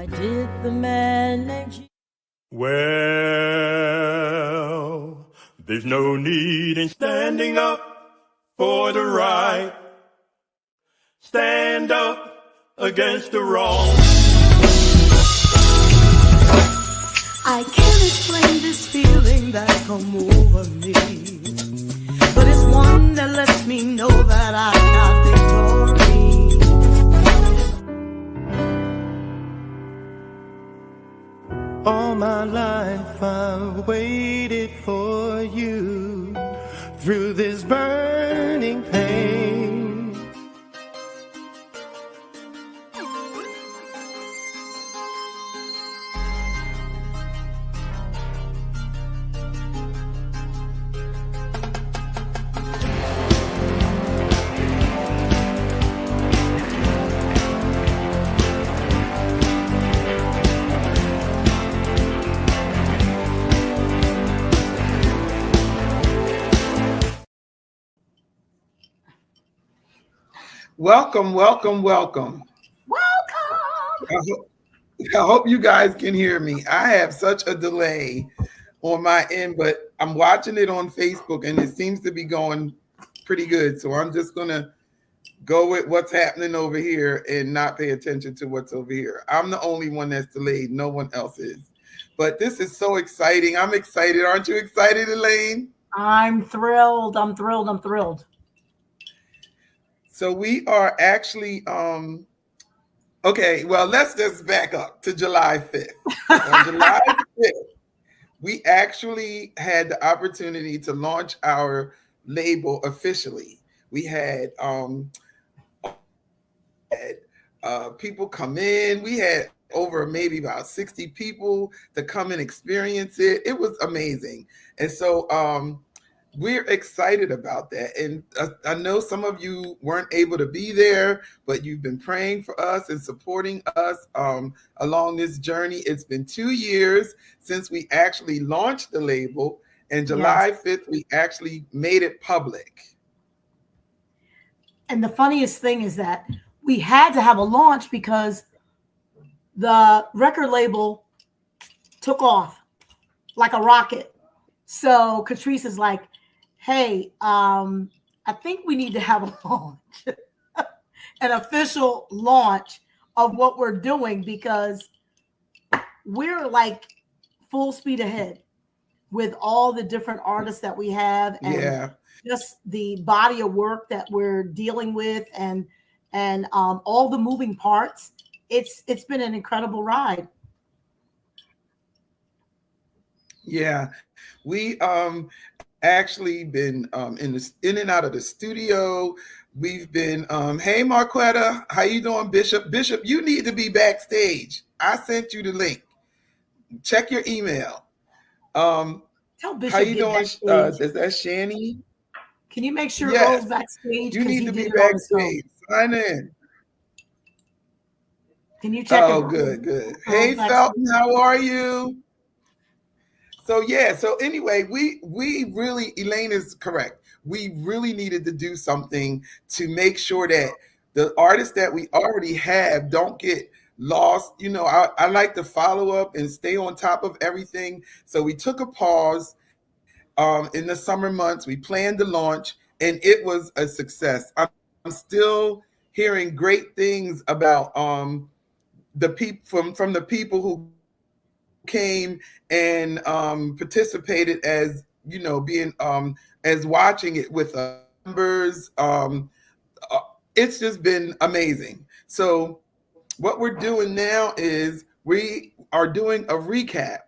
Why did the man named Jesus? Well, there's no need in standing up for the right. Stand up against the wrong. I can't explain this feeling that's come over me, but it's one that lets me know that I got victory. All my life I've waited for you through this burning pain. Welcome, welcome, welcome. Welcome. I hope you guys can hear me. I have such a delay on my end, but I'm watching it on Facebook and it seems to be going pretty good. So I'm just going to go with what's happening over here and not pay attention to what's over here. I'm the only one that's delayed. No one else is. But this is so exciting. I'm excited. Aren't you excited, Elaine? I'm thrilled. I'm thrilled. I'm thrilled. So we are actually, okay, well, let's just back up to July 5th. On July 5th, we actually had the opportunity to launch our label officially. We had people come in. We had over maybe about 60 people to come and experience it. It was amazing. And so we're excited about that. And I know some of you weren't able to be there, but you've been praying for us and supporting us along this journey. It's been 2 years since we actually launched the label, and July 5th, we actually made it public. And the funniest thing is that we had to have a launch because the record label took off like a rocket. So Katrice is like, hey, I think we need to have a launch, an official launch of what we're doing, because we're like full speed ahead with all the different artists that we have, and just the body of work that we're dealing with, and all the moving parts. It's been an incredible ride. Yeah, we actually been in and out of the studio. We've been hey Marquetta, how you doing? Bishop, you need to be backstage. I sent you the link. Check your email. Tell Bishop, how you doing? Is that Shani? Can you make sure Earl's backstage? You need to be backstage. Sign in. Can you check? Oh, good. Hey Felton, how are you? So so anyway, we really, Elaine is correct. We really needed to do something to make sure that the artists that we already have don't get lost. You know, I like to follow up and stay on top of everything. So we took a pause in the summer months. We planned the launch, and it was a success. I'm still hearing great things about the people from the people who came and participated, as you know, being as watching it with members. It's just been amazing. So what we're doing now is we are doing a recap.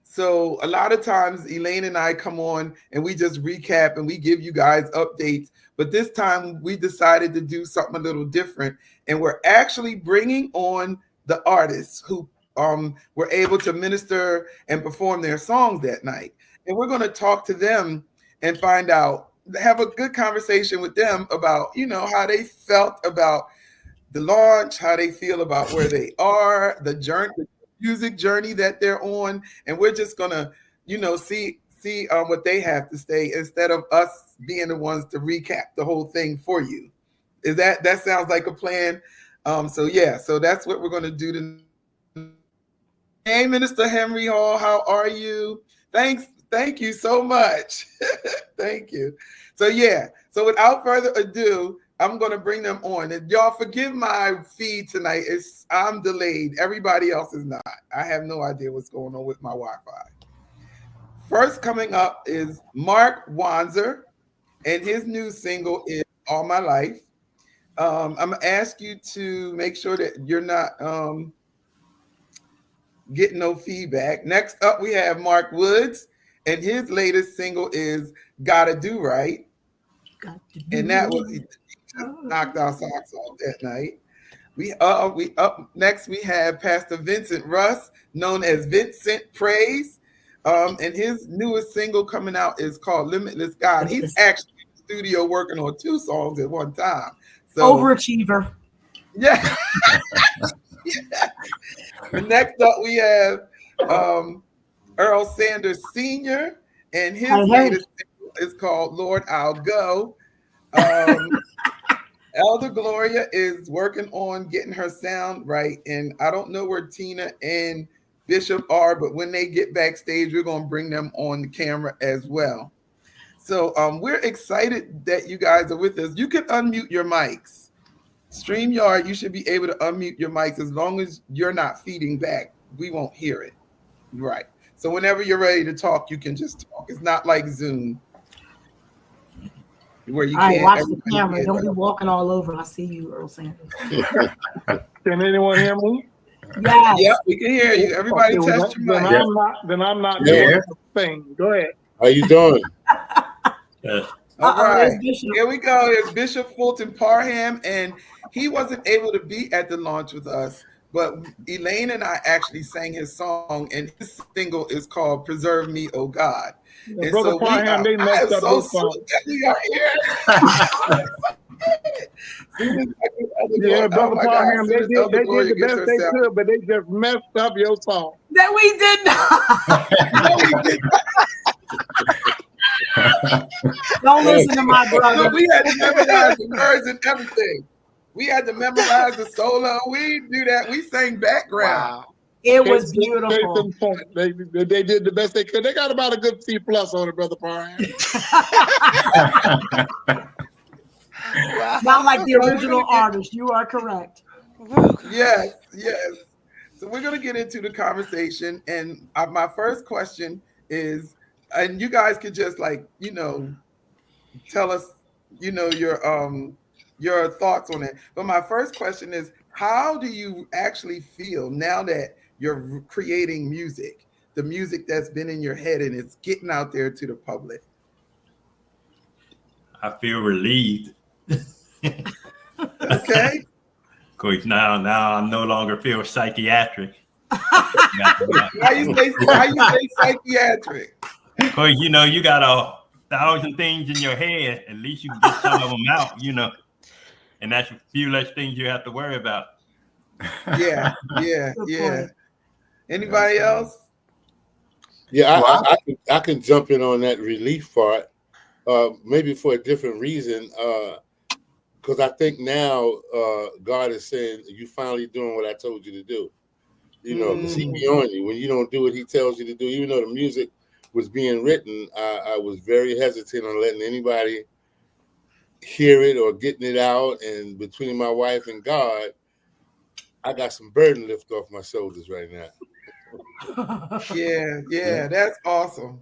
So a lot of times Elaine and I come on and we just recap and we give you guys updates, but this time we decided to do something a little different, and we're actually bringing on the artists who were able to minister and perform their songs that night. And we're going to talk to them and find out, have a good conversation with them about, you know, how they felt about the launch, how they feel about where they are, the journey, the music journey that they're on. And we're just going to, you know, see what they have to say instead of us being the ones to recap the whole thing for you. That sounds like a plan? So that's what we're going to do tonight. Hey, Minister Henry Hall, how are you? Thank you so much. Thank you. So yeah, so without further ado, I'm gonna bring them on. And y'all forgive my feed tonight. I'm delayed. Everybody else is not. I have no idea what's going on with my Wi-Fi. First coming up is Mark Wanzer, and his new single is All My Life. I'm gonna ask you to make sure that you're not getting no feedback. Next up, we have Mark Woods, and his latest single is Gotta Do Right. And that was, he just knocked our socks off that night. We up next, we have Pastor Vincent Russ, known as Vincent Praise. And his newest single coming out is called Limitless God. He's actually in the studio working on 2 songs at one time. So overachiever. yeah. Yeah. Next up, we have Earl Sanders Sr., and his latest single is called Lord, I'll Go. Elder Gloria is working on getting her sound right, and I don't know where Tina and Bishop are, but when they get backstage, we're going to bring them on the camera as well. So we're excited that you guys are with us. You can unmute your mics. StreamYard, you should be able to unmute your mics as long as you're not feeding back. We won't hear it. Right. So whenever you're ready to talk, you can just talk. It's not like Zoom, where you can't. Watch the camera. Don't be walking all over. I see you, Earl Sanders. Can anyone hear me? Yes. Yep, we can hear you. Everybody test your mic. Then I'm not doing the thing. Go ahead. How you doing? All right. Here we go. There's Bishop Fulton Parham, and he wasn't able to be at the launch with us, but Elaine and I actually sang his song, and his single is called Preserve Me, Oh God. And Brother so Parham, they messed up your song. We are here. Yeah, Brother Parham, they did the best they could, but they just messed up your song. That we did not. No, we did not. Don't listen to my brother. We had to memorize the words and everything. We had to memorize the solo. We didn't do that. We sang background. Wow. It was beautiful. They did the best they could. They got about a good C+ on it, Brother Parham. Not like the original artist. You are correct. Yes, yes. So we're going to get into the conversation. And my first question is, and you guys could just tell us, your thoughts on it. But my first question is, how do you actually feel now that you're creating music, the music that's been in your head and it's getting out there to the public? I feel relieved. Okay. Because now I no longer feel psychiatric. Why you say psychiatric? Because you got 1,000 things in your head. At least you can get some of them out, and that's a few less things you have to worry about. Yeah. Anybody else? Yeah, I can jump in on that relief part, maybe for a different reason. Because I think now God is saying, you finally doing what I told you to do. Because he be on you. When you don't do what he tells you to do, even though the music was being written, I was very hesitant on letting anybody hear it or getting it out. And between my wife and God, I got some burden lift off my shoulders right now. Yeah, that's awesome.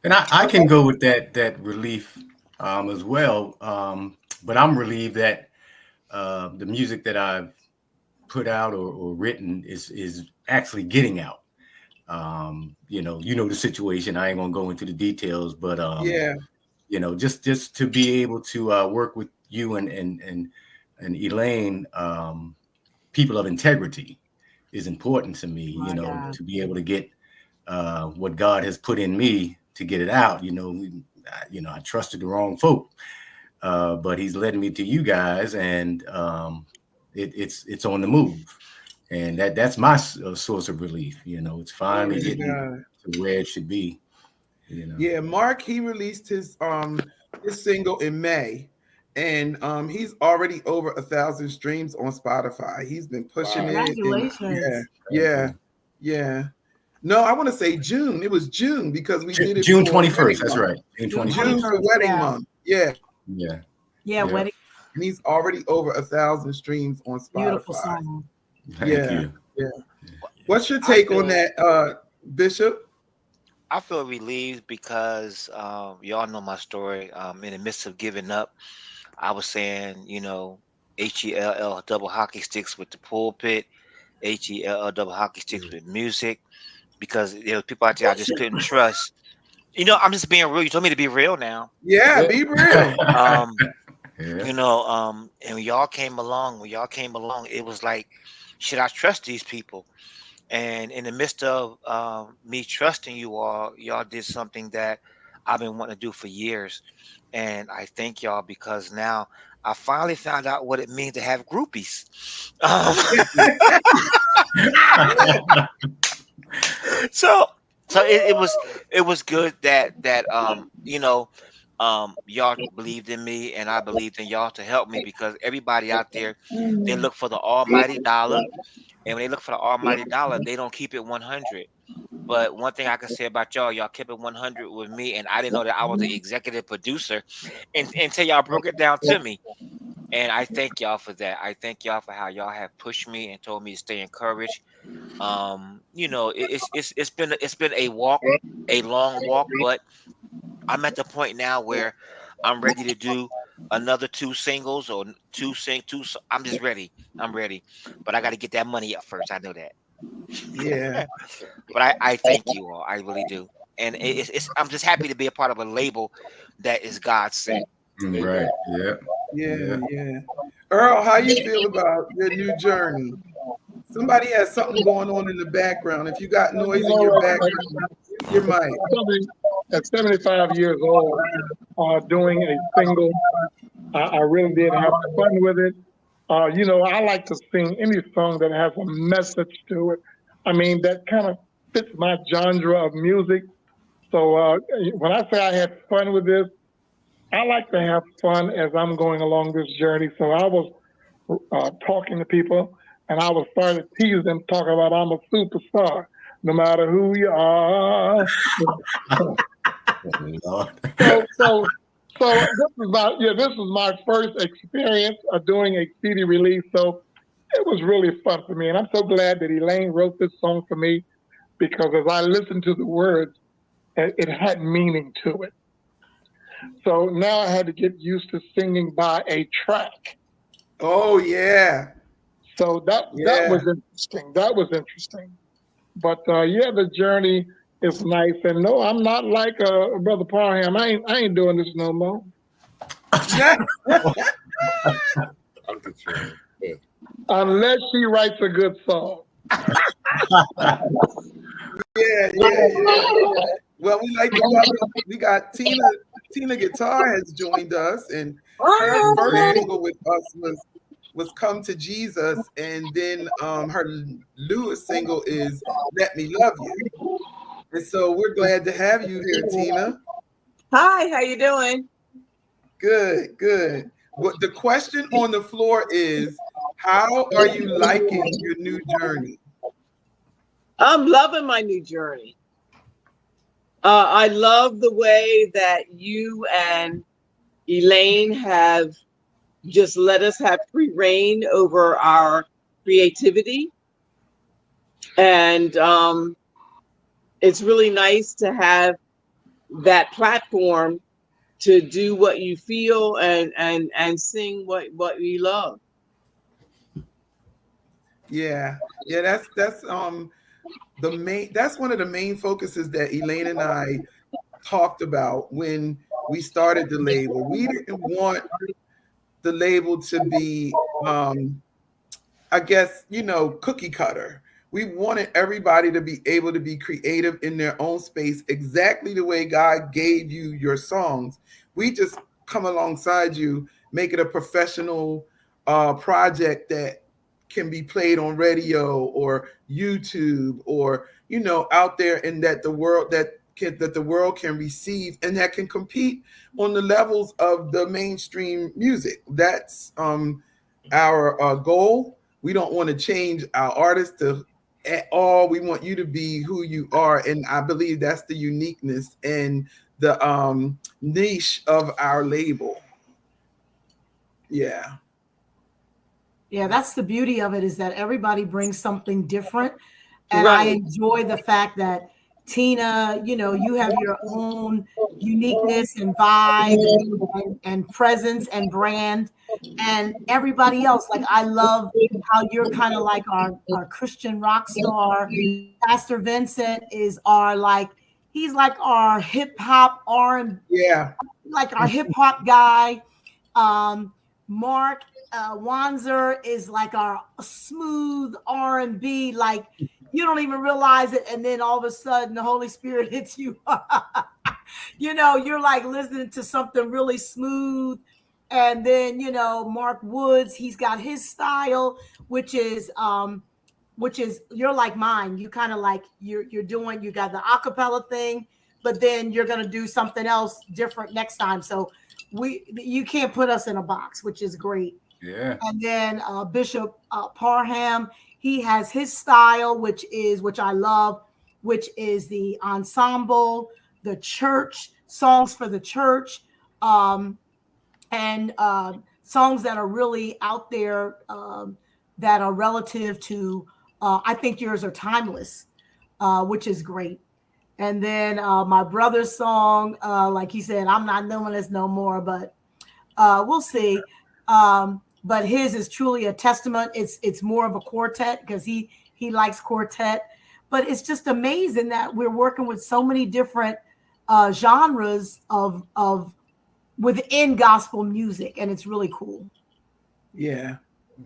And I can go with that relief as well. But I'm relieved that the music that I've put out or written is actually getting out. The situation. I ain't gonna go into the details, but just to be able to work with you and Elaine, people of integrity is important to me. To be able to get what God has put in me to get it out. I trusted the wrong folk, but He's led me to you guys, and it's on the move. And that's my source of relief. It's finally getting to where it should be. Yeah, Mark, he released his single in May, and he's already over 1,000 streams on Spotify. He's been pushing it. Congratulations. Yeah. Yeah. No, I want to say June. It was June because we did it June for 21st. That's right. June 21st. June for wedding month. Yeah. Yeah, wedding. And he's already over 1,000 streams on Spotify. Beautiful song. Thank you. Yeah. What's your take on that, Bishop? I feel relieved because y'all know my story. In the midst of giving up, I was saying, you know, HELL double hockey sticks with the pulpit, HELL double hockey sticks with music, because there were people out there I just couldn't trust. You know, I'm just being real. You told me to be real now. Yeah, be real. You know, and when y'all came along, it was like, should I trust these people? And in the midst of me trusting you all, y'all did something that I've been wanting to do for years. And I thank y'all because now I finally found out what it means to have groupies. So it was good that you know, y'all believed in me and I believed in y'all to help me, because everybody out there, they look for the almighty dollar. And when they look for the almighty dollar, they don't keep it 100. But one thing I can say about y'all kept it 100 with me, and I didn't know that I was the executive producer until y'all broke it down to me. And I thank y'all for that. I thank y'all for how y'all have pushed me and told me to stay encouraged. You know, it's been a walk, a long walk, but I'm at the point now where I'm ready to do another 2 singles or two. I'm just ready. I'm ready, but I got to get that money up first. I know that. Yeah. But I thank you all. I really do. And I'm just happy to be a part of a label that is God sent. Right. Yeah. Earl, how you feel about your new journey? Somebody has something going on in the background. If you got noise in your background, your mic. At 75 years old, doing a single, I really did have fun with it. You know, I like to sing any song that has a message to it. I mean, that kind of fits my genre of music. So when I say I had fun with this, I like to have fun as I'm going along this journey. So I was talking to people, and I was starting to tease them, talking about I'm a superstar, no matter who you are. So this was my first experience of doing a CD release. So it was really fun for me. And I'm so glad that Elaine wrote this song for me, because as I listened to the words, it had meaning to it. So now I had to get used to singing by a track. Oh, yeah. So that was interesting. That was interesting. But the journey is nice. And no, I'm not like Brother Parham. I ain't doing this no more. Unless she writes a good song. Yeah. Well, we got Tina Guitar has joined us, and her first single with us was Come to Jesus, and then her newest single is Let Me Love You. And so we're glad to have you here, Tina. Hi, how you doing? Good. But the question on the floor is, how are you liking your new journey? I'm loving my new journey. I love the way that you and Elaine have just let us have free reign over our creativity. And it's really nice to have that platform to do what you feel and sing what you love. Yeah, that's that's one of the main focuses that Elaine and I talked about when we started the label. We didn't want the label to be I guess, cookie cutter. We wanted everybody to be able to be creative in their own space, exactly the way God gave you your songs. We just come alongside you, make it a professional project that can be played on radio or YouTube or, out there, and that the world can receive and that can compete on the levels of the mainstream music. That's our goal. We don't want to change our artists to at all. We want you to be who you are. And I believe that's the uniqueness and the niche of our label. Yeah. Yeah, that's the beauty of it, is that everybody brings something different. And I enjoy the fact that Tina, you know, you have your own uniqueness and vibe and presence and brand, and everybody else. Like, I love how you're kind of like our Christian rock star. Pastor Vincent is he's like our hip hop like our hip hop guy. Mark Wanzer is like our smooth R&B, like you don't even realize it, and then all of a sudden the Holy Spirit hits you. You know, you're like listening to something really smooth. And then, you know, Mark Woods, he's got his style, which is you're like mine. You kind of like you got the acapella thing, but then you're gonna do something else different next time. So you can't put us in a box, which is great. Yeah. And then Bishop Parham, he has his style, which I love, which is the ensemble, the church, songs for the church, and songs that are really out there, that are relative to, I think yours are timeless, which is great. And then my brother's song, like he said, I'm not doing this no more, but we'll see. But his is truly a testament. It's more of a quartet because he likes quartet. But it's just amazing that we're working with so many different genres of within gospel music, and it's really cool. Yeah.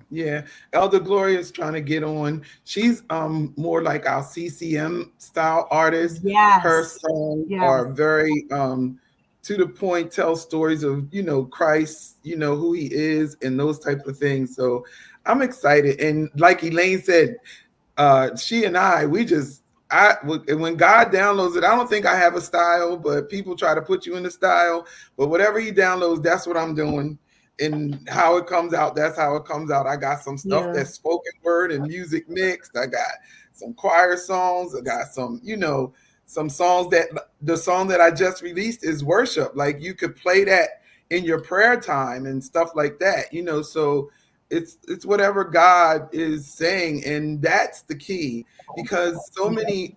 Yeah. Elder Gloria is trying to get on. She's more like our CCM style artist. Yes. Her songs are very to the point, tell stories of, you know, Christ, you know, who he is and those types of things. So I'm excited. And like Elaine said, she and I, when God downloads it, I don't think I have a style, but people try to put you in the style. But whatever he downloads, that's what I'm doing. And how it comes out, that's how it comes out. I got some stuff that's spoken word and music mixed. I got some choir songs. I got some, you know, some songs that the song that I just released is worship. Like you could play that in your prayer time and stuff like that, you know. So it's whatever God is saying, and that's the key, because so many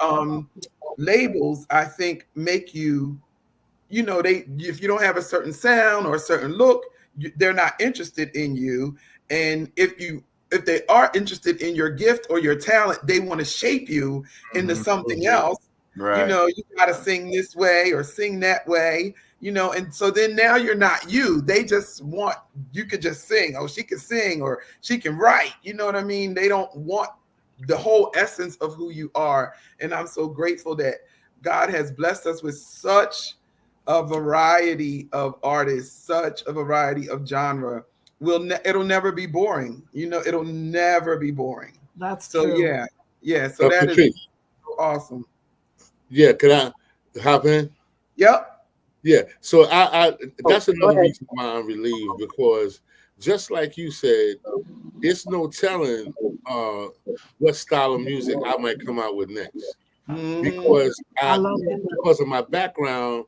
labels, I think, make you, you know, if you don't have a certain sound or a certain look, they're not interested in you. And if they are interested in your gift or your talent, they want to shape you into something else. Right. You know, you got to sing this way or sing that way, you know, and so then now you're not you. They just want, you could just sing. Oh, she can sing or she can write. You know what I mean? They don't want the whole essence of who you are. And I'm so grateful that God has blessed us with such a variety of artists, such a variety of genre. It'll never be boring. You know, it'll never be boring. That's so true. Yeah. So that Katrice. is awesome. Yeah, can I hop in? Yep. Yeah. So I that's another reason why I'm relieved, because just like you said, it's no telling what style of music I might come out with next. Because because of my background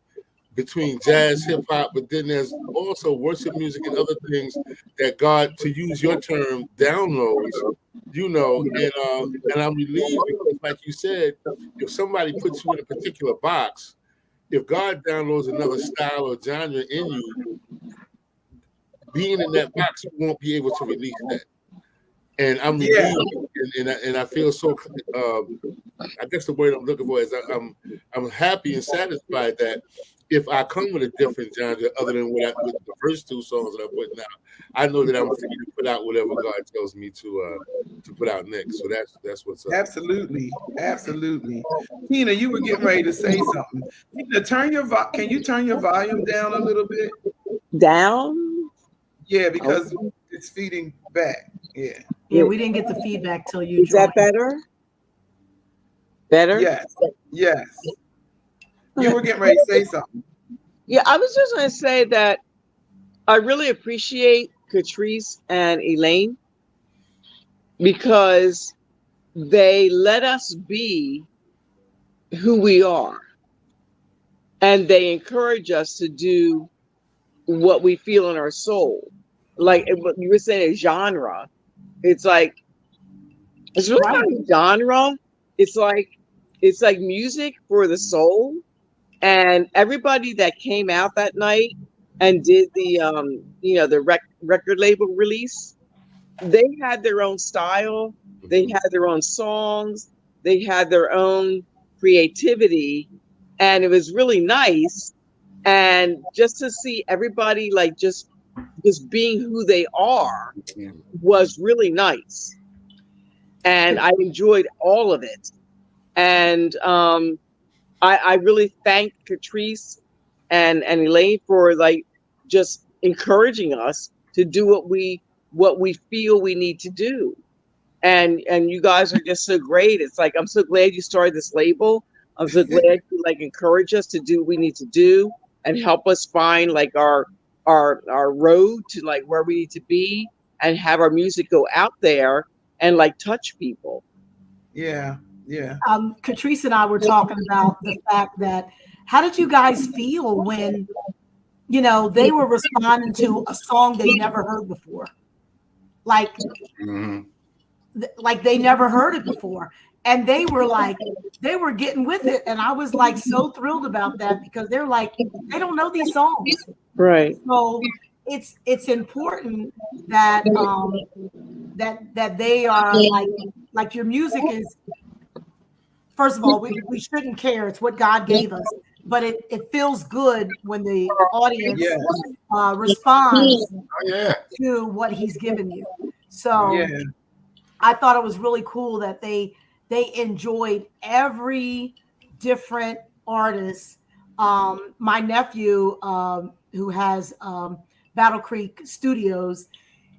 between jazz, hip hop, but then there's also worship music and other things that God, to use your term, downloads, you know, and I'm relieved because, like you said, if somebody puts you in a particular box, if God downloads another style or genre in you, being in that box, you won't be able to release that. And I'm relieved, and I feel so. I guess the word I'm looking for is I'm happy and satisfied that if I come with a different genre other than with the first two songs that I'm putting out, I know that I'm free to put out whatever God tells me to put out next. So that's what's up. Absolutely. Tina, you were getting ready to say something. Tina, can you turn your volume down a little bit? Down? Yeah, because it's feeding back. Yeah. Yeah, we didn't get the feedback till you. Is that better? Better? Yes. You were getting ready to say something. Yeah, I was just going to say that I really appreciate Katrice and Elaine, because they let us be who we are, and they encourage us to do what we feel in our soul. Like what you were saying, a genre. It's like it's really not a genre. It's like music for the soul. And everybody that came out that night and did the the record label release, they had their own style, they had their own songs, they had their own creativity, and it was really nice. And just to see everybody like just being who they are was really nice. And I enjoyed all of it. And I really thank Katrice and Elaine for like just encouraging us to do what we feel we need to do. And you guys are just so great. It's like I'm so glad you started this label. I'm so glad you like encourage us to do what we need to do and help us find like our road to like where we need to be and have our music go out there and like touch people. Yeah. Yeah. Katrice and I were talking about the fact that how did you guys feel when, they were responding to a song they never heard before? Like, like they never heard it before. And they were getting with it. And I was like so thrilled about that because they're like, they don't know these songs. Right. So it's important that that they are like your music is. First of all, we shouldn't care. It's what God gave us. But it feels good when the audience responds to what he's given you. So I thought it was really cool that they enjoyed every different artist. My nephew, who has Battle Creek Studios,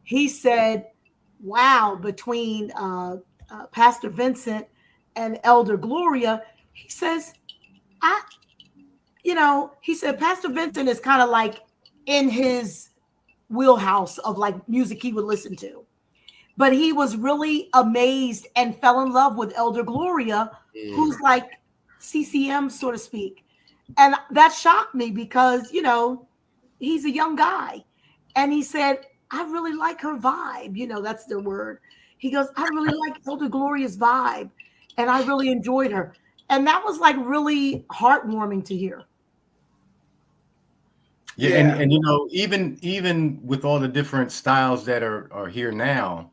he said, wow, between Pastor Vincent and Elder Gloria, he says, he said Pastor Vincent is kind of like in his wheelhouse of like music he would listen to. But he was really amazed and fell in love with Elder Gloria, who's like CCM, so to speak. And that shocked me because, he's a young guy. And he said, I really like her vibe. That's their word. He goes, I really like Elder Gloria's vibe. And I really enjoyed her. And that was like really heartwarming to hear. Yeah. And even with all the different styles that are here now,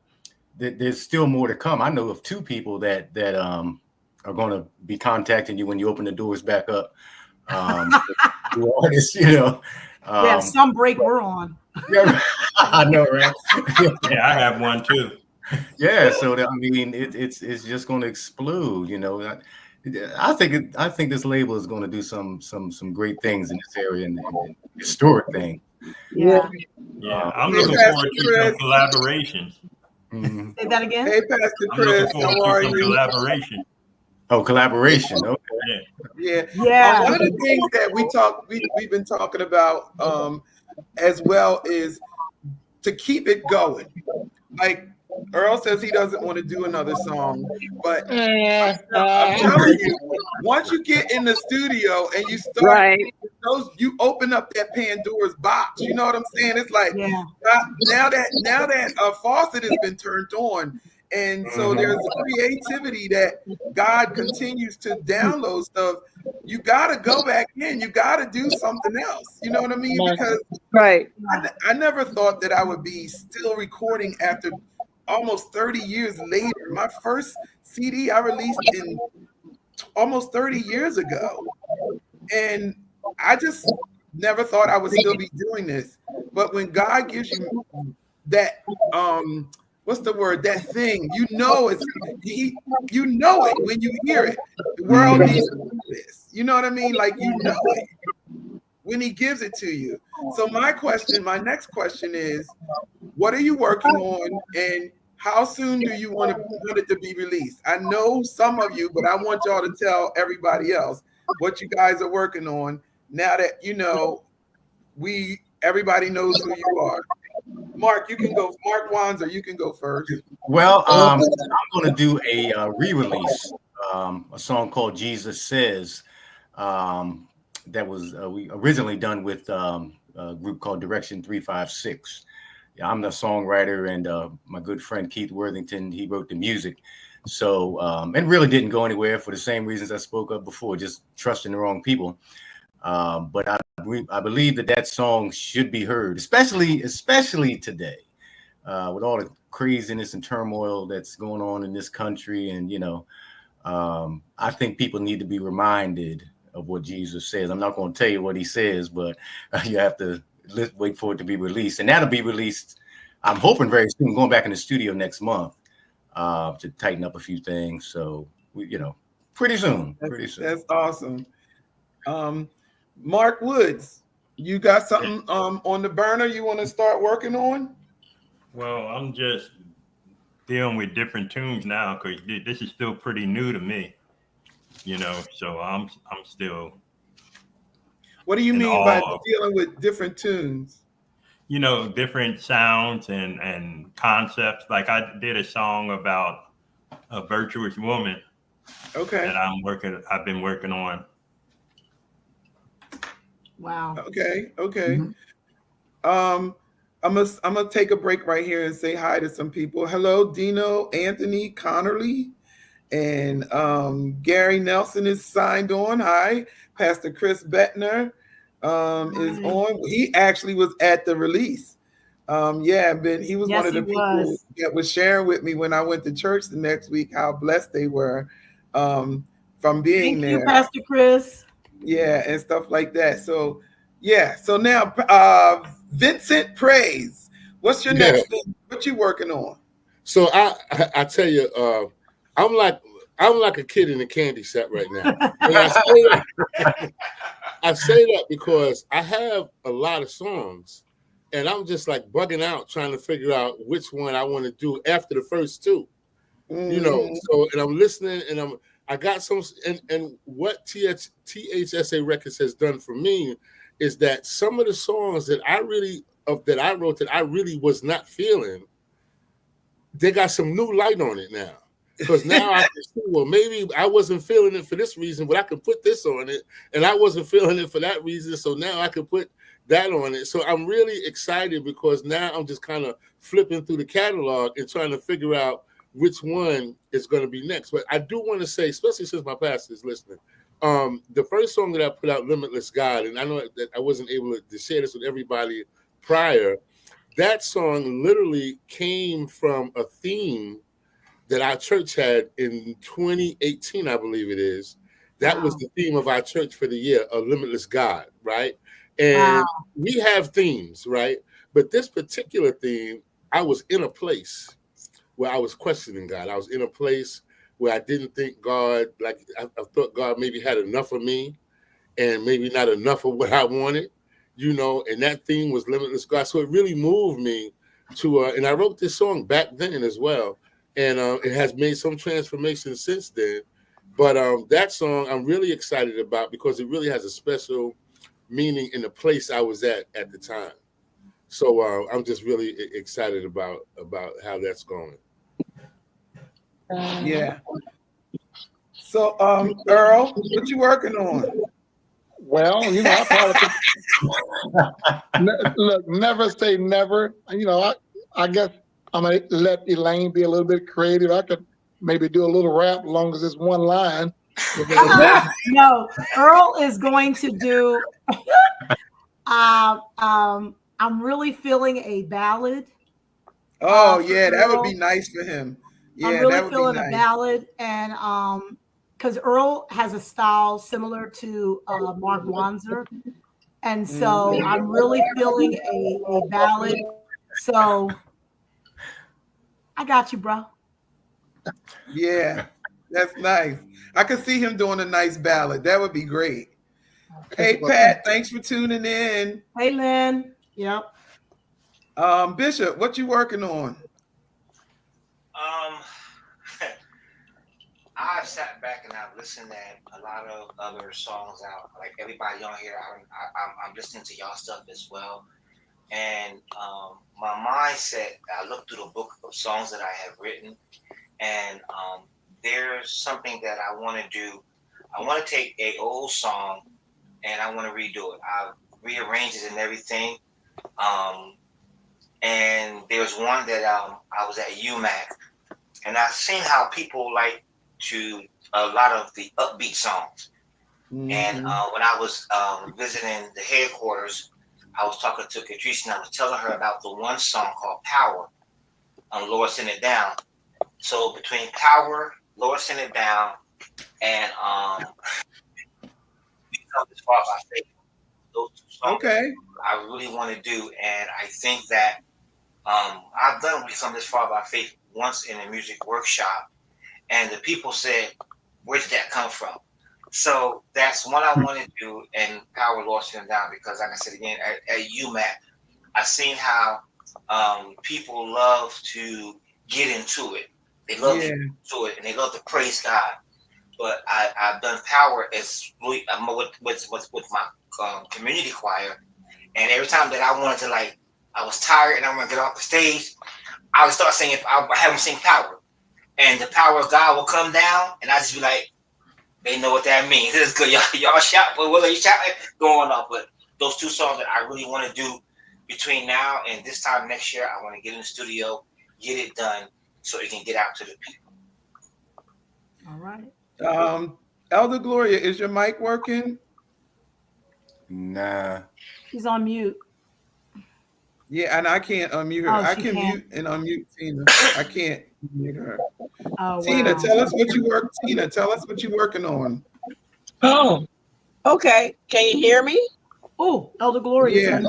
there's still more to come. I know of two people that are going to be contacting you when you open the doors back up. Artists, yeah, some break we're on. Yeah, I know, right? Yeah, I have one too. Yeah, so it's just going to explode. I think this label is going to do some great things in this area and historic thing. Yeah. I'm looking forward to some collaborations. Mm-hmm. Say that again. Hey, Pastor Chris, how are you? Collaboration. Oh, collaboration. Okay. Yeah. One of the things that we've been talking about as well is to keep it going. Like Earl says he doesn't want to do another song, but I'm telling you, once you get in the studio and you start you open up that Pandora's box. You know what I'm saying? It's like now that a faucet has been turned on, and so there's creativity that God continues to download stuff. You got to go back in. You got to do something else. You know what I mean? Because I never thought that I would be still recording after almost 30 years later. My first CD I released in almost 30 years ago. And I just never thought I would still be doing this. But when God gives you that, what's the word? That thing, you know it when you hear it. The world needs to do this. You know what I mean? Like, you know it when he gives it to you. So my next question is, what are you working on, and how soon do you want it to be released? I know some of you, but I want y'all to tell everybody else what you guys are working on now that everybody knows who you are. Mark, you can go. Mark Wanzer, you can go first. Well, I'm going to do a re-release, a song called Jesus Says, that was we originally done with a group called Direction 356. Yeah, I'm the songwriter, and my good friend Keith Worthington, he wrote the music. So it really didn't go anywhere for the same reasons I spoke of before, just trusting the wrong people. But I believe that song should be heard, especially today, with all the craziness and turmoil that's going on in this country. And, I think people need to be reminded of what Jesus says. I'm not going to tell you what he says, but you have to wait for it to be released. And that'll be released, I'm hoping, very soon, going back in the studio next month to tighten up a few things. So, pretty soon. That's awesome. Mark Woods, you got something on the burner you want to start working on? Well, I'm just dealing with different tunes now because this is still pretty new to me, so I'm still. What do you mean by dealing with different tunes? Different sounds and concepts. Like I did a song about a virtuous woman. Okay. That I've been working on. Wow. Okay. Mm-hmm. I'm gonna take a break right here and say hi to some people. Hello, Dino, Anthony, Connerly, and Gary Nelson is signed on. Hi, Pastor Chris Bettner is on. He actually was at the release. He was one of the people that was sharing with me when I went to church the next week how blessed they were from being there. Thank you, Pastor Chris. Yeah, and stuff like that. So now Vincent Praise, what's your next thing? What you working on? So I tell you, I'm like a kid in a candy set right now. And I say that because I have a lot of songs, and I'm just like bugging out trying to figure out which one I want to do after the first two. So and I'm listening, and I got some, and what T.H.S.A. Records has done for me is that some of the songs that I wrote that I really was not feeling, they got some new light on it now. Because now I can see, well, maybe I wasn't feeling it for this reason, but I could put this on it, and I wasn't feeling it for that reason, so now I could put that on it. So I'm really excited because now I'm just kind of flipping through the catalog and trying to figure out which one is going to be next. But I do want to say, especially since my pastor is listening, the first song that I put out, Limitless God, and I know that I wasn't able to share this with everybody prior, that song literally came from a theme that our church had in 2018, I believe it is. That was the theme of our church for the year, a limitless God, right? And we have themes, right? But this particular theme, I was in a place where I was questioning God. I was in a place where I didn't think God, like I thought God maybe had enough of me and maybe not enough of what I wanted, and that theme was Limitless God. So it really moved me to, and I wrote this song back then as well. And it has made some transformation since then. But that song I'm really excited about because it really has a special meaning in the place I was at the time. So I'm just really excited about how that's going. Yeah. So Earl, what you working on? Well, I probably look, never say never. I guess I'm gonna let Elaine be a little bit creative. I could maybe do a little rap as long as it's one line. No, Earl is going to do. I'm really feeling a ballad. Oh yeah, that would be nice for him. Yeah, I'm really feeling a ballad, and because Earl has a style similar to Mark Wanzer, and so I'm really feeling a ballad. So I got you, bro. Yeah, that's nice. I could see him doing a nice ballad. That would be great. Hey, Pat, thanks for tuning in. Hey, Lynn. Yep. Bishop, what you working on? I've sat back and I've listened to a lot of other songs out. Like everybody on here, I'm listening to y'all stuff as well. And my mindset, I looked through the book of songs that I have written, and there's something that I want to do. I want to take a old song and I want to redo it. I rearrange it and everything. And there's one that I was at UMAC, and I've seen how people like to a lot of the upbeat songs. Mm-hmm. And when I was visiting the headquarters, I was talking to Katrice and I was telling her about the one song called Power, Lord Send It Down. So between Power, Lord Send It Down, and Become This Far by Faith, those two songs I really want to do. And I think that I've done Become This Far by Faith once in a music workshop, and the people said, where did that come from? So that's what I want to do, and Power, Lord Send It Down, because like I said again, at UMAC, I've seen how people love to get into it. They love to get into it, and they love to praise God. But I've done Power as really with my community choir, and every time that I wanted to, like, I was tired and I want to get off the stage, I would start singing. I have them sing Power, and the power of God will come down, and I just be like, they know what that means. This is good. Y'all shout, but what are you shouting going on? But those two songs that I really want to do between now and this time next year, I want to get in the studio, get it done, so it can get out to the people. All right. Elder Gloria, is your mic working? Nah. She's on mute. Yeah, and I can't unmute her. I can mute and unmute Tina. I can't mute her. Oh, Tina, wow. tell us what you work. Tina, tell us what you're working on. Oh, okay. Can you hear me? Oh, Elder Gloria. Yeah.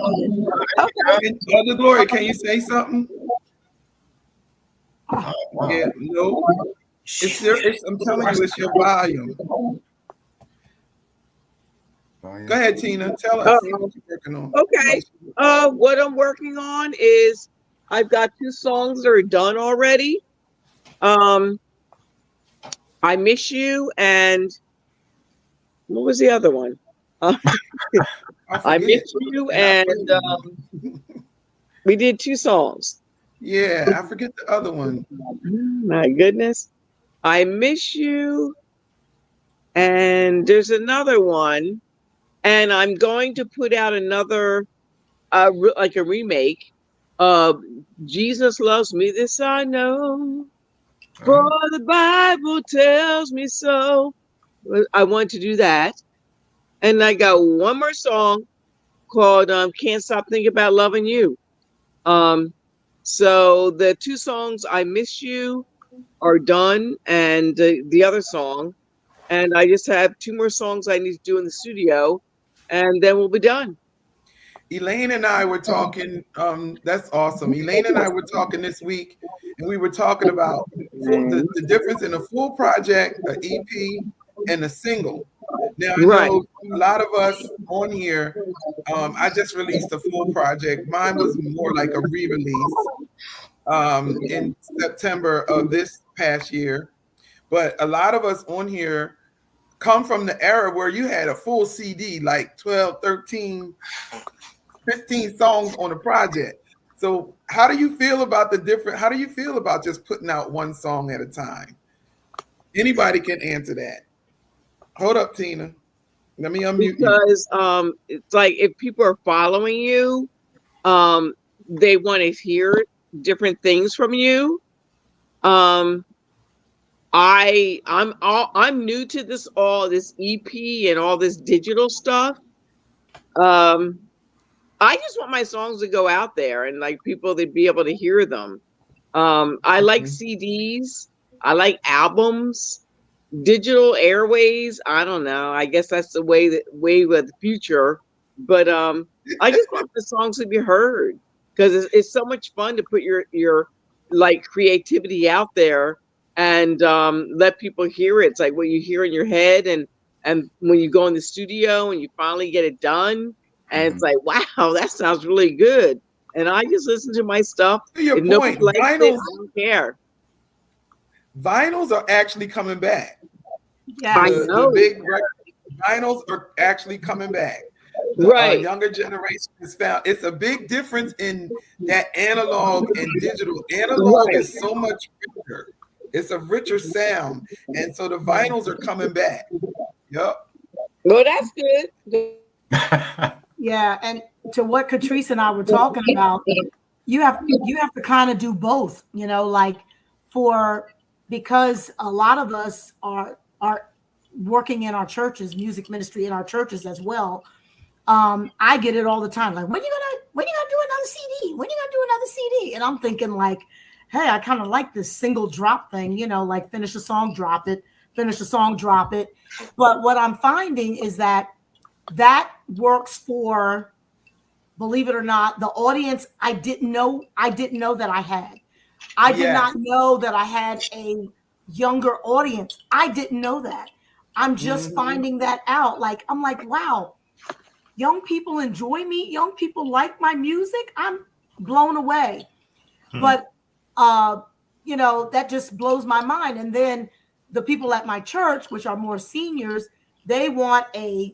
Okay. Elder Gloria, can you say something? Yeah, no. I'm telling you, it's your volume. Go ahead, Tina. Tell us what you're working on. Okay. What I'm working on is I've got 2 songs that are done already. I Miss You, and what was the other one? I Miss You, and we did 2 songs. Yeah, I forget the other one. My goodness. I Miss You, and there's another one, and I'm going to put out another like a remake of Jesus Loves Me, This I Know, for the Bible tells me so. I want to do that. And I got one more song called Can't Stop Thinking About Loving You. So the 2 songs, I Miss You, are done, and the other song, and I just have 2 more songs I need to do in the studio, and then we'll be done. Elaine and I were talking. That's awesome. Elaine and I were talking this week, and we were talking about the difference in a full project, an EP, and a single. Now, I know a lot of us on here, I just released a full project. Mine was more like a re-release in September of this past year. But a lot of us on here come from the era where you had a full CD, like 12, 13, 15 songs on a project. So how do you feel about how do you feel about just putting out one song at a time? Anybody can answer that. Hold up, Tina. Let me unmute you. Because it's like if people are following you, they want to hear different things from you. I'm new to this EP and all this digital stuff. I just want my songs to go out there and like people to be able to hear them. I like CDs. I like albums. Digital airways, I don't know. I guess that's the way of the future. But I just want the songs to be heard because it's so much fun to put your like creativity out there and let people hear it. It's like what you hear in your head, and when you go in the studio and you finally get it done, and it's like, wow, that sounds really good. And I just listen to my stuff. To your point, I don't care. Vinyls are actually coming back. Yeah, I know. The big vinyls are actually coming back. Right. younger generation has found it's a big difference in that analog and digital. Analog Right. is so much richer. It's a richer sound. And so the vinyls are coming back. Yep. Well, that's good. Yeah, and to what Katrice and I were talking about, you have to kind of do both, like because a lot of us are working in our churches, music ministry in our churches as well. I get it all the time. Like, when you gonna do another CD? When you gonna do another CD? And I'm thinking like, hey, I kind of like this single drop thing, like finish a song, drop it, finish a song, drop it. But what I'm finding is that works for, believe it or not, the audience I didn't know that I had. I did not know that I had a younger audience. I didn't know that. I'm just finding that out. Like, I'm like, wow, young people enjoy me. Young people like my music. I'm blown away. But, that just blows my mind. And then the people at my church, which are more seniors, they want a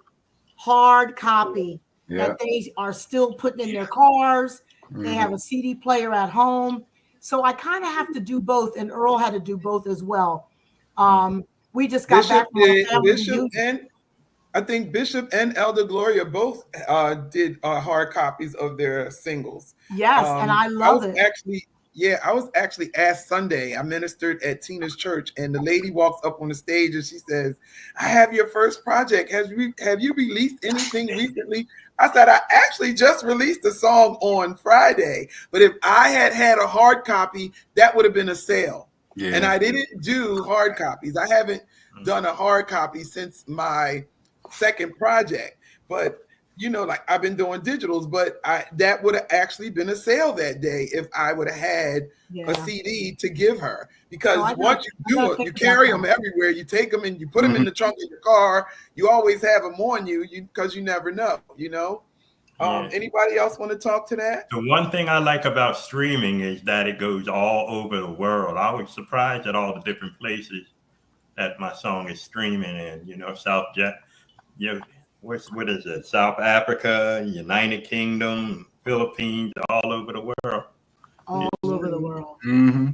hard copy that they are still putting in their cars. They have a CD player at home. So I kind of have to do both. And Earl had to do both as well. We just got back from a family reunion. I think Bishop and Elder Gloria both did hard copies of their singles. Yes, and I love it. I was actually asked Sunday. I ministered at Tina's church, and the lady walks up on the stage and she says, "I have your first project. Have you released anything recently?" I said, "I actually just released a song on Friday, but if I had a hard copy, that would have been a sale." Yeah. And I didn't do hard copies. I haven't done a hard copy since my second project, but like I've been doing digitals, but that would have actually been a sale that day if I would have had a CD to give her, because once you do it, you carry them everywhere. You take them and you put them in the trunk of your car. You always have them on you because you never know, Anybody else want to talk to that? The one thing I like about streaming is that it goes all over the world. I was surprised at all the different places that my song is streaming in, what is it? South Africa, United Kingdom, Philippines, all over the world. All over the world. Mm-hmm.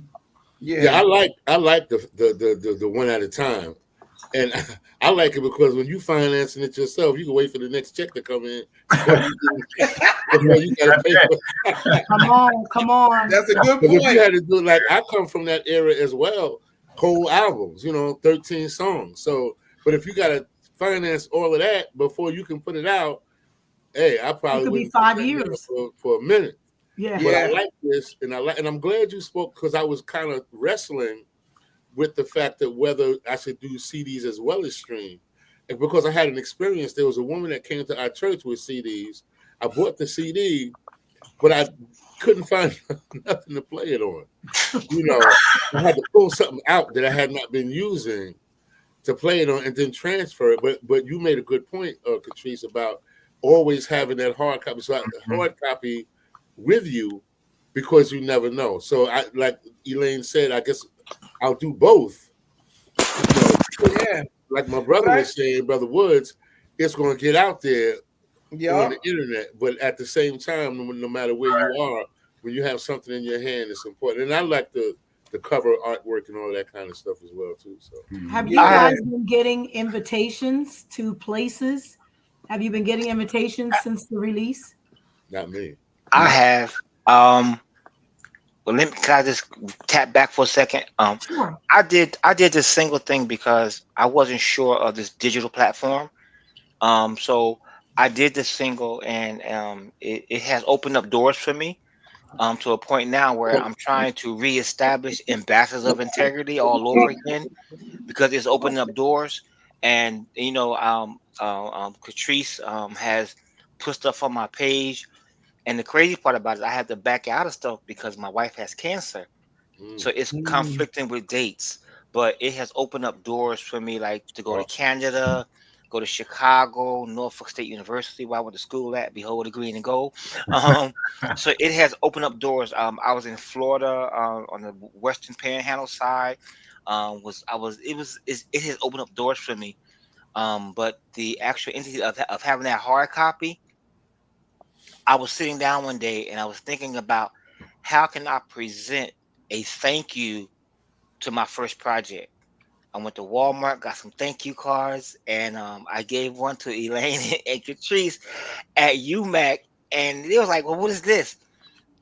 Yeah, I like the one at a time, and I like it because when you financing it yourself, you can wait for the next check to come in. You gotta pay for Come on. That's a good point. If you had to do, like, I come from that era as well, whole albums, 13 songs. So, but if you gotta finance all of that before you can put it out, hey, I probably would be 5 years for a minute. Yeah. But I like this, and I'm glad you spoke, because I was kind of wrestling with the fact that whether I should do CDs as well as stream. And because I had an experience, there was a woman that came to our church with CDs. I bought the CD, but I couldn't find nothing to play it on. I had to pull something out that I had not been using to play it on and then transfer it. But you made a good point, Katrice, about always having that hard copy. So hard copy with you, because you never know. So like Elaine said, I guess I'll do both. Like my brother was saying, Brother Woods, it's going to get out there on the internet. But at the same time, no matter where you are, when you have something in your hand, it's important. And I like the cover artwork and all that kind of stuff as well too. So have you guys been getting invitations to places? Have you been getting invitations since the release? Not me. I have. Well, can I just tap back for a second? Sure. I did this single thing because I wasn't sure of this digital platform. So I did this single, and it has opened up doors for me. To a point now where I'm trying to reestablish ambassadors of integrity all over again, because it's opening up doors. And Katrice has put stuff on my page, and the crazy part about it, I had to back out of stuff because my wife has cancer, so it's conflicting with dates. But it has opened up doors for me, like to go to Canada, go to Chicago, Norfolk State University, where I went to school at, behold the green and gold. So it has opened up doors. I was in Florida on the Western Panhandle side. It has opened up doors for me. But the actual entity of having that hard copy, I was sitting down one day and I was thinking about how can I present a thank you to my first project. I went to Walmart, got some thank you cards, and I gave one to Elaine and Katrice at UMAC, and they was like, "Well, what is this?"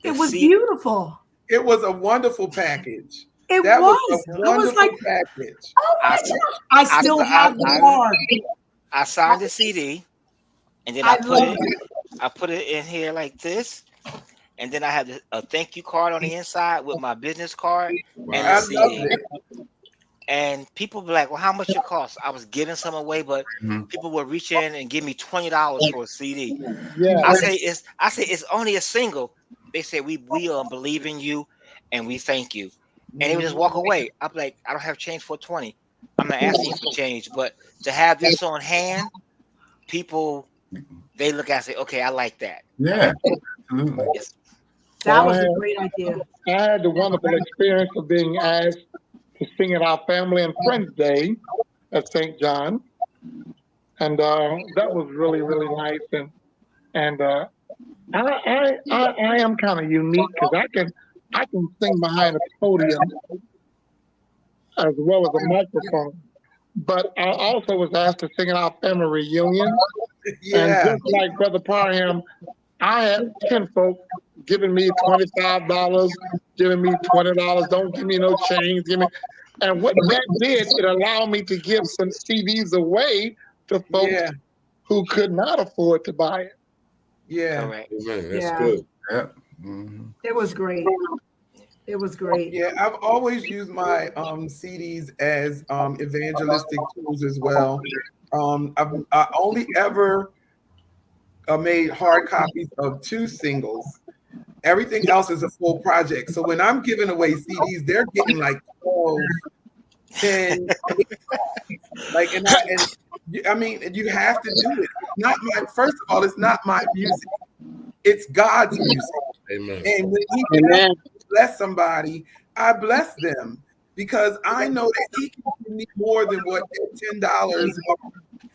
It was beautiful. It was a wonderful package. It That was. a wonderful package. Oh my God. I still have the card. I signed the CD, and then I put it in here like this, and then I have a thank you card on the inside with my business card and the CD. And people be like, "Well, how much it costs?" I was giving some away, but people would reach in and give me $20 for a CD. Yeah. I say it's only a single. They say we believe in you, and we thank you. And they would just walk away. I'm like, I don't have change for 20. I'm not asking for change, but to have this on hand, people they look at it and say, okay, I like that. Yeah. Yes. That was a great idea. I had the wonderful experience of being asked to sing at our Family and Friends Day at St. John. And that was really, really nice. And I am kind of unique because I can sing behind a podium as well as a microphone. But I also was asked to sing at our family reunion. Yeah. And just like Brother Parham, I had 10 folk giving me $25, giving me $20, don't give me no change, give me. And what that did, it allowed me to give some CDs away to folks who could not afford to buy it. Yeah. Correct. That's good. Yeah. It was great. It was great. Yeah, I've always used my CDs as evangelistic tools as well. I only ever made hard copies of 2 singles. Everything else is a full project. So when I'm giving away CDs, they're getting like 12, 10, like, and I mean, you have to do it. Not my, first of all, it's not my music. It's God's music. Amen. And when He can bless somebody, I bless them because I know that He can give me more than what $10 or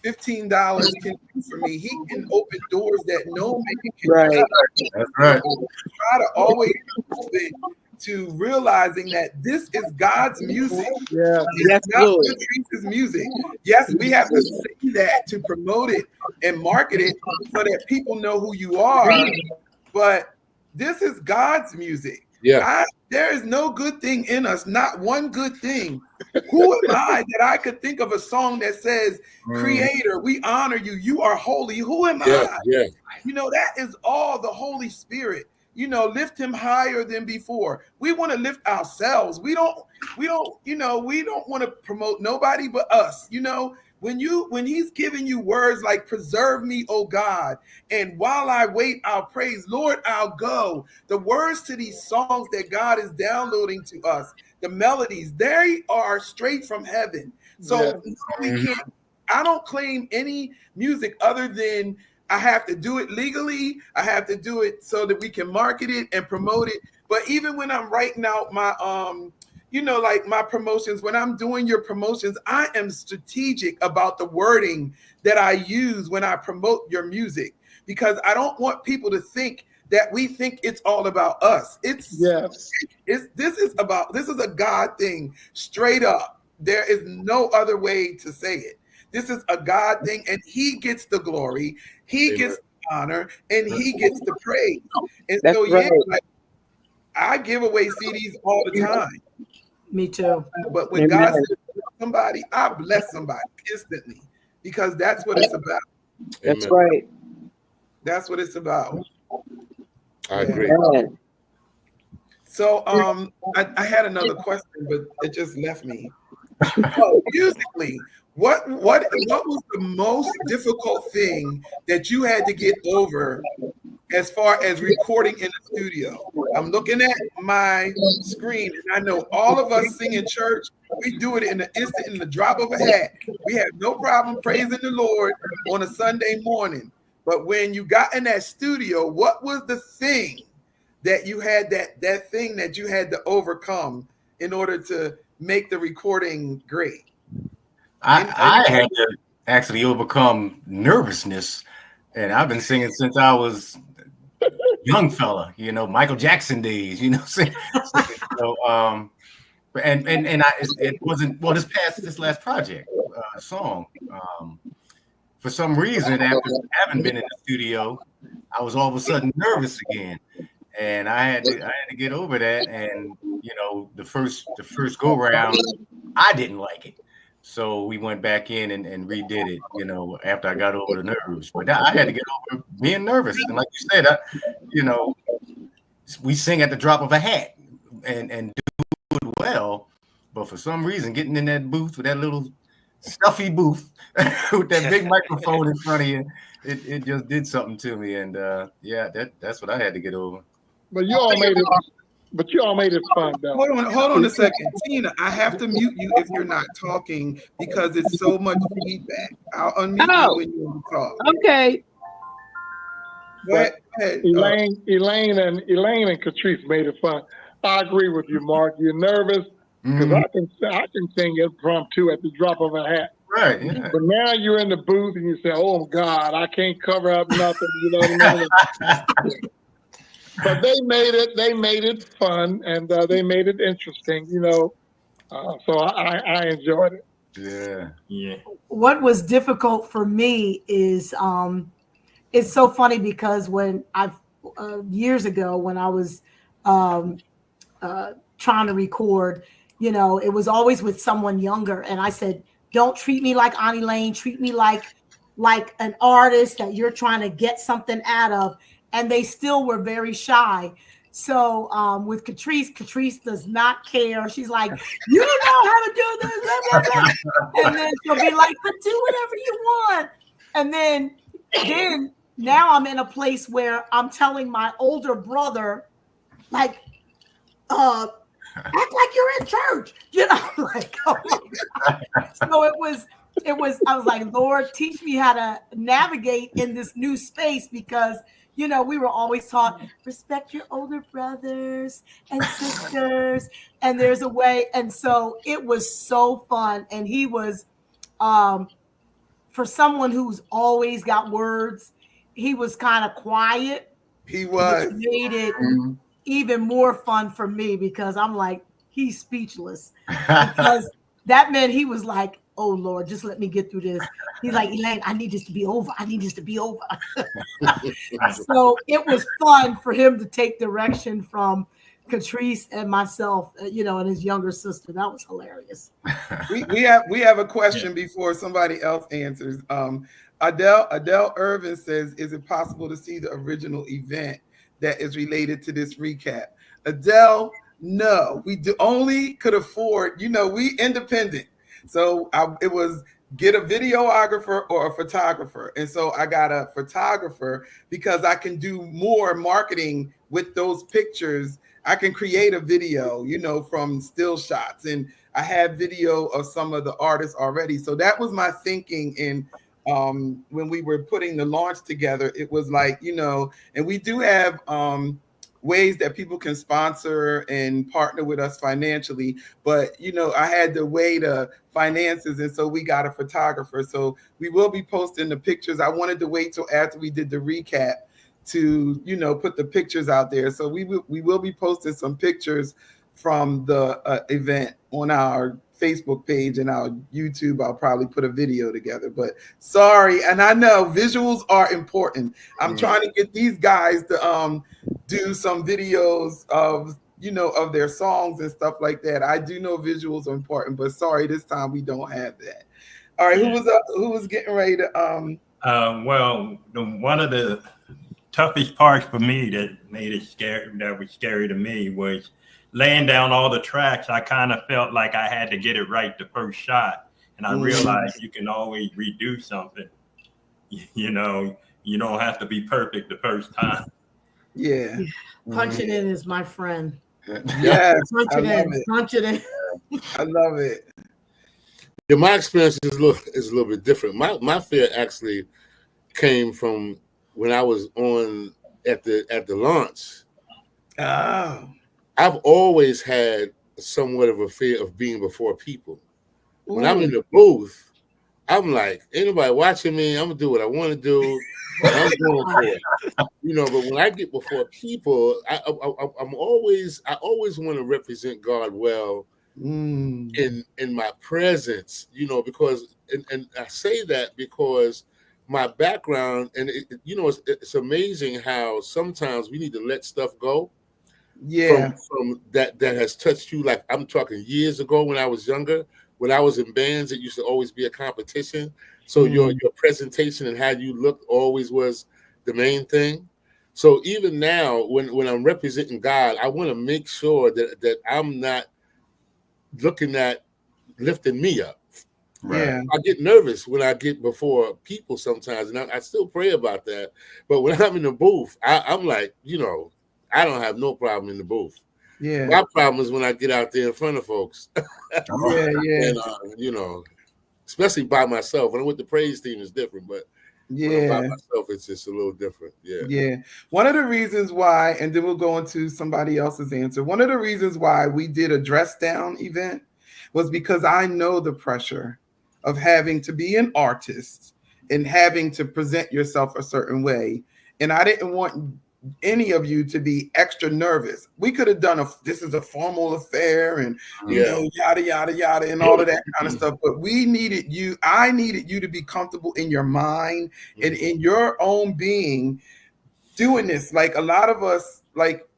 $15 can do for me. He can open doors that no man can shut. That's right. Try to always be open to realizing that this is God's music. Yeah, it's not Patrice's music. Yes, we have to say that to promote it and market it so that people know who you are. But this is God's music. Yeah. There is no good thing in us, not one good thing. Who am I that I could think of a song that says, Creator, we honor you. You are holy. Who am I? Yeah. You know, that is all the Holy Spirit. You know, lift him higher than before. We want to lift ourselves. We don't want to promote nobody but us. You know, when he's giving you words like preserve me, oh God, and while I wait, I'll praise, Lord, I'll go. The words to these songs that God is downloading to us, the melodies, they are straight from heaven. So we can't, I don't claim any music other than I have to do it legally. I have to do it so that we can market it and promote it. But even when I'm writing out my, like my promotions, when I'm doing your promotions, I am strategic about the wording that I use when I promote your music, because I don't want people to think that we think it's all about us. This is a God thing, straight up. There is no other way to say it. This is a God thing, and He gets the glory, He gets the honor, and He gets the praise. And so, like, I give away CDs all the time. Me too. But when God says somebody, I bless somebody instantly, because that's what it's about. That's right. That's what it's about. I agree. So, I had another question, but it just left me. Oh, musically, what was the most difficult thing that you had to get over as far as recording in the studio? I'm looking at my screen, and I know all of us sing in church. We do it in the instant, in the drop of a hat. We have no problem praising the Lord on a Sunday morning. But when you got in that studio, what was the thing that you had that thing that you had to overcome in order to make the recording great? I had to actually overcome nervousness, and I've been singing since I was young fella, you know, Michael Jackson days, you know. So, it wasn't this last project song. For some reason, after having been in the studio, I was all of a sudden nervous again, and I had to get over that. And you know, the first go round, I didn't like it, so we went back in and redid it. You know, after I got over the nerves, but I had to get over being nervous. And like you said, you know, we sing at the drop of a hat and do it well, but for some reason, getting in that booth with that little stuffy booth with that big microphone in front of you, it just did something to me. And yeah, that's what I had to get over. But you all made it fun though. Hold on a second. Tina, I have to mute you if you're not talking because it's so much feedback. I'll unmute you when you talk. Okay. Go ahead. Elaine and Katrice made it fun. I agree with you, Mark. You're nervous because I can sing impromptu at the drop of a hat. Right. Yeah. But now you're in the booth and you say, "Oh God, I can't cover up nothing." You know what I mean? But they made it fun and they made it interesting. You know, so I enjoyed it. Yeah. Yeah. What was difficult for me is it's so funny because when years ago when I was trying to record, you know, it was always with someone younger, and I said, "Don't treat me like Auntie Lane. Treat me like an artist that you're trying to get something out of." And they still were very shy. So with Katrice does not care. She's like, "You don't know how to do this," blah, blah, blah. And then she'll be like, "But do whatever you want." And then now I'm in a place where I'm telling my older brother, like, act like you're in church, you know, like, oh my God. So it was, I was like, "Lord, teach me how to navigate in this new space," because, you know, we were always taught, respect your older brothers and sisters, and there's a way. And so it was so fun. And he was, for someone who's always got words, he was kind of quiet. He was. Which made it even more fun for me because I'm like, he's speechless. Because that meant he was like, "Oh Lord, just let me get through this." He's like, "Elaine, I need this to be over. I need this to be over." So it was fun for him to take direction from Katrice and myself, you know, and his younger sister. That was hilarious. We have a question before somebody else answers. Adele Irvin says, "Is it possible to see the original event that is related to this recap?" Adele, no, we only could afford, you know, we independent. So it was get a videographer or a photographer. And so I got a photographer because I can do more marketing with those pictures. I can create a video, you know, from still shots. And I have video of some of the artists already. So that was my thinking in when we were putting the launch together. It was like, you know, and we do have ways that people can sponsor and partner with us financially. But, you know, I had to weigh the finances. And so we got a photographer. So we will be posting the pictures. I wanted to wait till after we did the recap to, you know, put the pictures out there. So we will be posting some pictures from the event on our Facebook page and our YouTube. I'll probably put a video together, but sorry. And I know visuals are important. I'm trying to get these guys to do some videos of, you know, of their songs and stuff like that. I do know visuals are important, but sorry, this time we don't have that. All right, who was getting ready to well, one of the toughest parts for me that made it scary, that was scary to me, was laying down all the tracks. I kind of felt like I had to get it right the first shot. And I realized you can always redo something. You know, you don't have to be perfect the first time. Yeah. Punch it in is my friend. Yes. Punch it in. I love it. Yeah, my experience is a little bit different. My fear actually came from when I was on at the launch. Oh. I've always had somewhat of a fear of being before people. When I'm in the booth, I'm like, ain't nobody watching me. I'm gonna do what I want to do. I'm going for it. You know, but when I get before people, I always want to represent God well in my presence, you know, because and I say that because my background, and you know, it's amazing how sometimes we need to let stuff go. Yeah. From that has touched you. Like I'm talking years ago when I was younger, when I was in bands, it used to always be a competition. So your presentation and how you looked always was the main thing. So even now, when I'm representing God, I want to make sure that I'm not looking at lifting me up. Right. Yeah. I get nervous when I get before people sometimes, and I still pray about that. But when I'm in the booth, I'm like, you know, I don't have no problem in the booth. Yeah. My problem is when I get out there in front of folks. Yeah. And you know, especially by myself. When I'm with the praise team, it's different, but when I'm by myself, it's just a little different. Yeah. Yeah. One of the reasons why, and then we'll go into somebody else's answer. One of the reasons why we did a dress down event was because I know the pressure of having to be an artist and having to present yourself a certain way. And I didn't want any of you to be extra nervous. We could have done this is a formal affair and you know, yada yada yada and all of that kind of stuff. But I needed you to be comfortable in your mind and in your own being doing this. Like a lot of us, like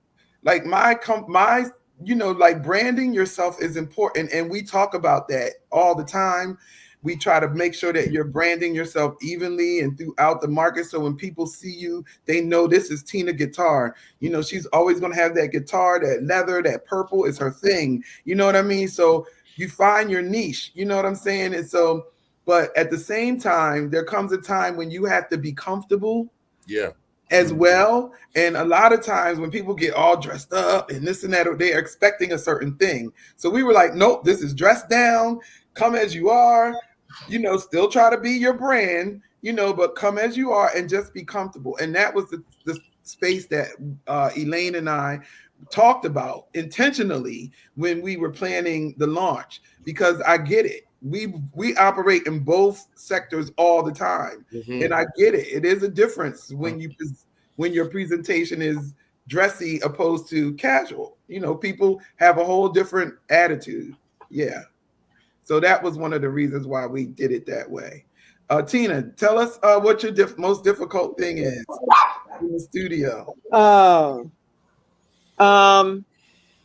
my you know, like branding yourself is important, and we talk about that all the time. We try to make sure that you're branding yourself evenly and throughout the market, so when people see you, they know this is Tina guitar. You know, she's always going to have that guitar, that leather, that purple is her thing. You know what I mean? So you find your niche. You know what I'm saying? And so, but at the same time, there comes a time when you have to be comfortable. Yeah. As well. And a lot of times when people get all dressed up and this and that, they're expecting a certain thing. So we were like, nope, this is dressed down, come as you are, you know, still try to be your brand, you know, but come as you are and just be comfortable. And that was the space that Elaine and I talked about intentionally when we were planning the launch, because I get it. We operate in both sectors all the time, and I get it. It is a difference when your presentation is dressy opposed to casual. You know, people have a whole different attitude. Yeah. So that was one of the reasons why we did it that way. Tina, tell us what your most difficult thing is in the studio.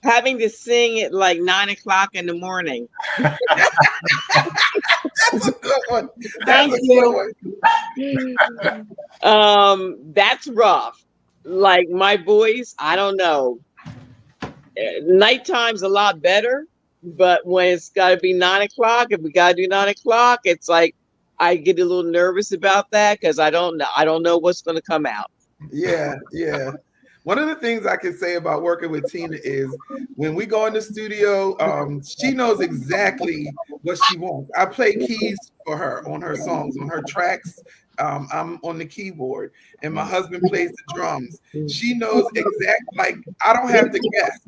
Having to sing at like 9 o'clock in the morning. That's a good one. Thank you. That's rough. Like my voice, I don't know. Nighttime's a lot better, but when it's got to be 9 o'clock, if we got to do 9 o'clock, it's like I get a little nervous about that because I don't know what's going to come out. Yeah, yeah. One of the things I can say about working with Tina is when we go in the studio, she knows exactly what she wants. I play keys for her on her songs, on her tracks. I'm on the keyboard, and my husband plays the drums. She knows exactly, like, I don't have to guess.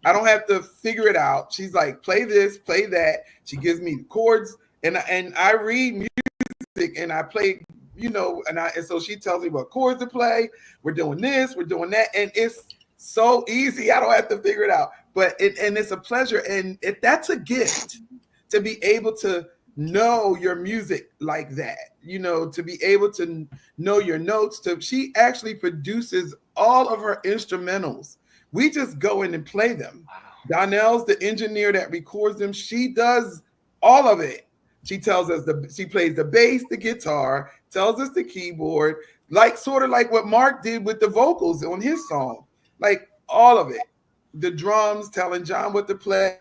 I don't have to figure it out. She's like, play this, play that. She gives me chords, and I read music, and I play, you know, and so she tells me what chords to play. We're doing this, we're doing that, and it's so easy. I don't have to figure it out. But it's a pleasure, and that's a gift to be able to know your music like that. You know, to be able to know your notes. She actually produces all of her instrumentals. We just go in and play them. Donnell's the engineer that records them. She does all of it. She tells us she plays the bass, the guitar, tells us the keyboard, like sort of like what Mark did with the vocals on his song, like all of it. The drums, telling John what to play,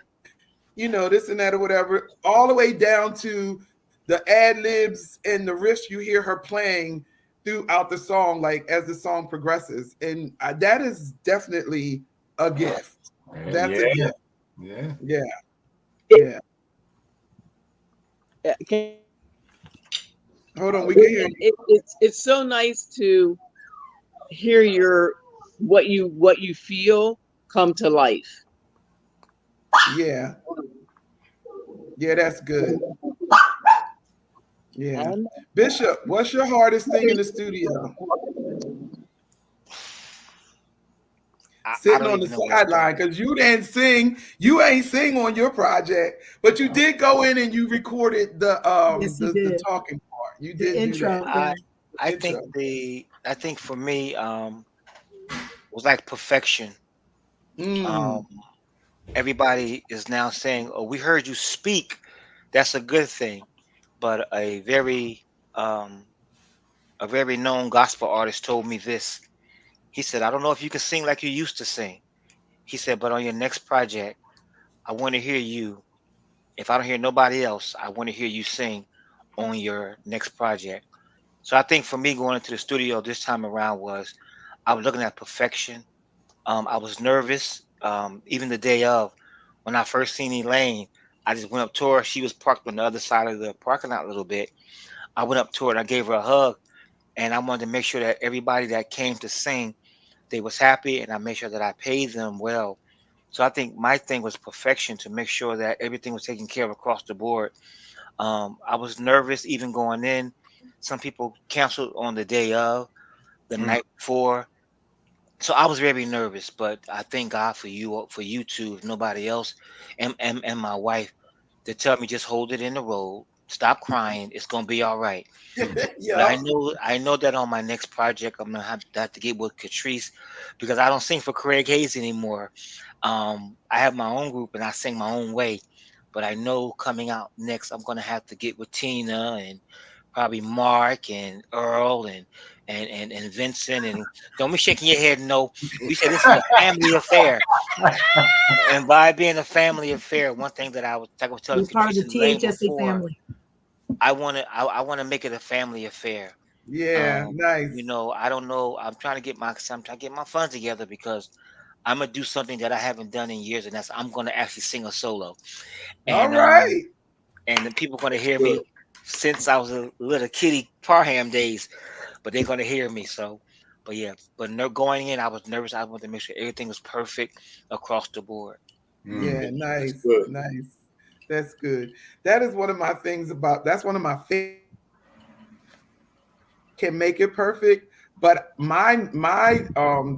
you know, this and that or whatever, all the way down to the ad libs and the riffs you hear her playing throughout the song, like as the song progresses. And that is definitely a gift. That's a gift. Yeah. Yeah. Yeah. Hold on, we can hear you. It's so nice to hear what you feel come to life. Yeah. Yeah, that's good. Yeah. Bishop, what's your hardest thing in the studio? Sitting on the sideline, because you didn't sing. You ain't sing on your project, but you did go in and you recorded the the talking part. You did intro. do that. I think for me was like perfection. Everybody is now saying, "Oh, we heard you speak." That's a good thing. But a very known gospel artist told me this. He said, "I don't know if you can sing like you used to sing." He said, "But on your next project, I want to hear you. If I don't hear nobody else, I want to hear you sing on your next project." So I think for me going into the studio this time around was I was looking at perfection. I was nervous. Even the day of when I first seen Elaine, I just went up to her. She was parked on the other side of the parking lot a little bit. I went up to her and I gave her a hug, and I wanted to make sure that everybody that came to sing, they was happy, and I made sure that I paid them well. So I think my thing was perfection, to make sure that everything was taken care of across the board. I was nervous even going in. Some people canceled on the day of, the night before. So I was very nervous, but I thank God for you two, if nobody else, and my wife, to tell me just hold it in the road, stop crying, it's gonna be all right. But I know that on my next project I'm gonna have to get with Katrice, because I don't sing for Craig Hayes anymore. I have my own group and I sing my own way, but I know coming out next I'm gonna have to get with Tina and probably Mark and Earl and Vincent. And don't be shaking your head. No, we said this is a family affair. And by being a family affair, one thing that I was telling part of the Katrice and Elaine T.H.S.A. before, family. I want to make it a family affair. Yeah, nice. You know, I don't know. I'm trying to get my funds together, because I'm gonna do something that I haven't done in years, and that's I'm gonna actually sing a solo. All And right. and the people gonna hear me since I was a little kitty Parham days, but they're gonna hear me. So, but yeah, but no, going in, I was nervous. I wanted to make sure everything was perfect across the board. Yeah, nice, nice. That's good. That is one of my things that's one of my favorite. Can make it perfect, but my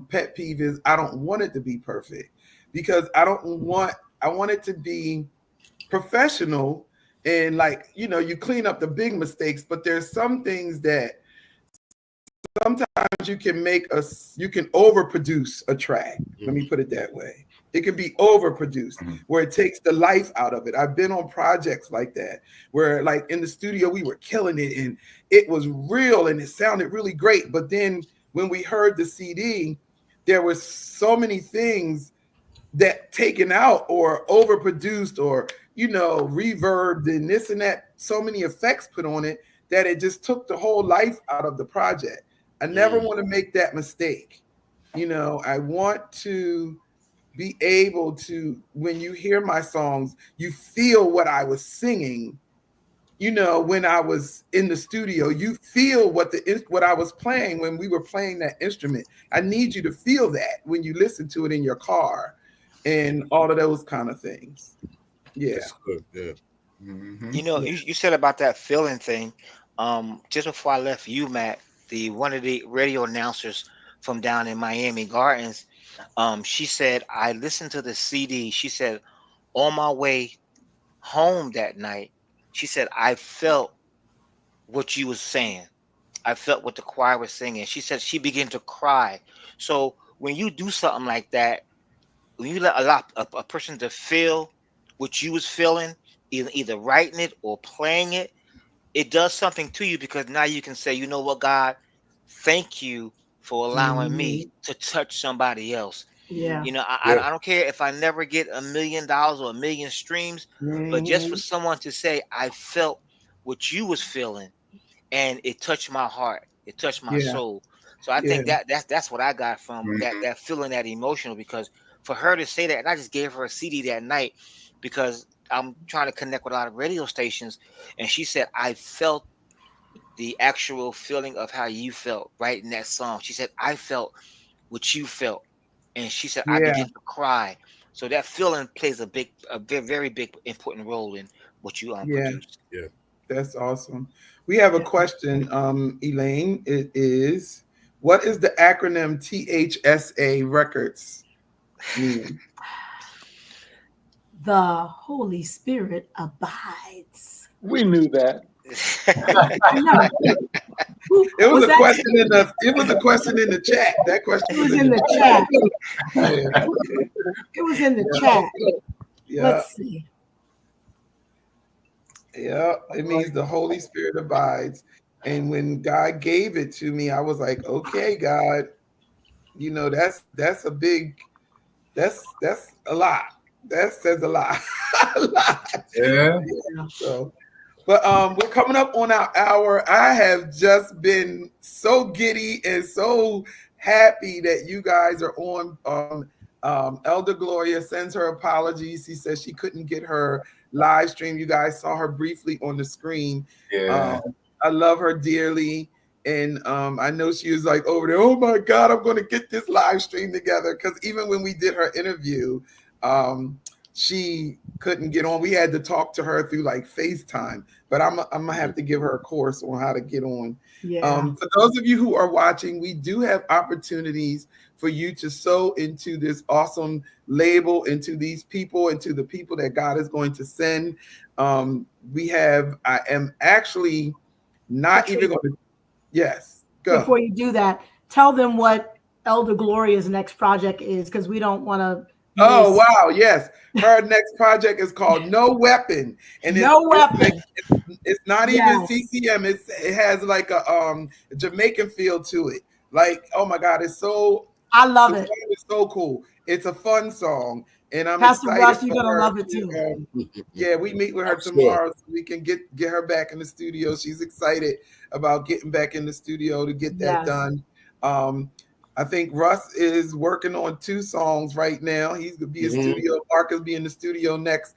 pet peeve is I don't want it to be perfect, because I want it to be professional, and like, you clean up the big mistakes, but there's some things that sometimes you can overproduce a track. Let me put it that way. It can be overproduced, where it takes the life out of it. I've been on projects like that, where like in the studio we were killing it and it was real and it sounded really great. But then when we heard the CD, there was so many things that taken out or overproduced or reverbed and this and that, so many effects put on it that it just took the whole life out of the project. I never want to make that mistake. I want to be able to, when you hear my songs, you feel what I was singing. When I was in the studio, you feel what I was playing when we were playing that instrument. I need you to feel that when you listen to it in your car and all of those kind of things. Yeah. That's good. Yeah. You said about that feeling thing. Just before I left UMAC, one of the radio announcers from down in Miami Gardens, she said, I listened to the CD. She said, on my way home that night, she said, I felt what you was saying. I felt what the choir was singing. She said she began to cry. So when you do something like that, when you let a person to feel what you was feeling, either writing it or playing it, it does something to you, because now you can say, you know what, God, thank you for allowing me to touch somebody else. Yeah. I don't care if I never get $1 million or 1 million streams, but just for someone to say, I felt what you was feeling, and it touched my heart, it touched my soul. So I think that's what I got from that feeling, that emotional, because for her to say that, and I just gave her a CD that night because I'm trying to connect with a lot of radio stations, and she said, I felt the actual feeling of how you felt writing that song. She said, I felt what you felt. And she said, I began to cry. So that feeling plays a very, very big, important role in what you produce. Yeah. That's awesome. We have a question, Elaine. It is, what is the acronym T.H.S.A Records mean? The Holy Spirit abides. We knew that. No. It was a question in the. It was a question in the chat. That question was in the chat. Yeah. It was in the chat. Yeah. Let's see. Yeah, it means the Holy Spirit abides. And when God gave it to me, I was like, okay, God, you know, that's a big, that's a lot. That says a lot. A lot. Yeah. So, but we're coming up on our hour. I have just been so giddy and so happy that you guys are on. Elder Gloria sends her apologies. She says she couldn't get her live stream. You guys saw her briefly on the screen. Yeah. I love her dearly. And I know she was like over there, oh my God, I'm going to get this live stream together. Because even when we did her interview, she couldn't get on. We had to talk to her through like FaceTime. But I'm going to have to give her a course on how to get on. Yeah. For those of you who are watching, we do have opportunities for you to sow into this awesome label, into these people, into the people that God is going to send. I am actually not even going to. Yes, go. Before you do that, tell them what Elder Gloria's next project is, because we don't want to. Oh, wow. Yes. Her next project is called No Weapon. And No Weapon. It's not even CCM. It has like a Jamaican feel to it. Like, oh my God, I love it. It's so cool. It's a fun song. And I'm Pastor excited. Russ, you're gonna love it too. Yeah, we meet with her tomorrow so we can get her back in the studio. She's excited about getting back in the studio to get that done. I think Russ is working on 2 songs right now. He's gonna be in studio. Marcus be in the studio next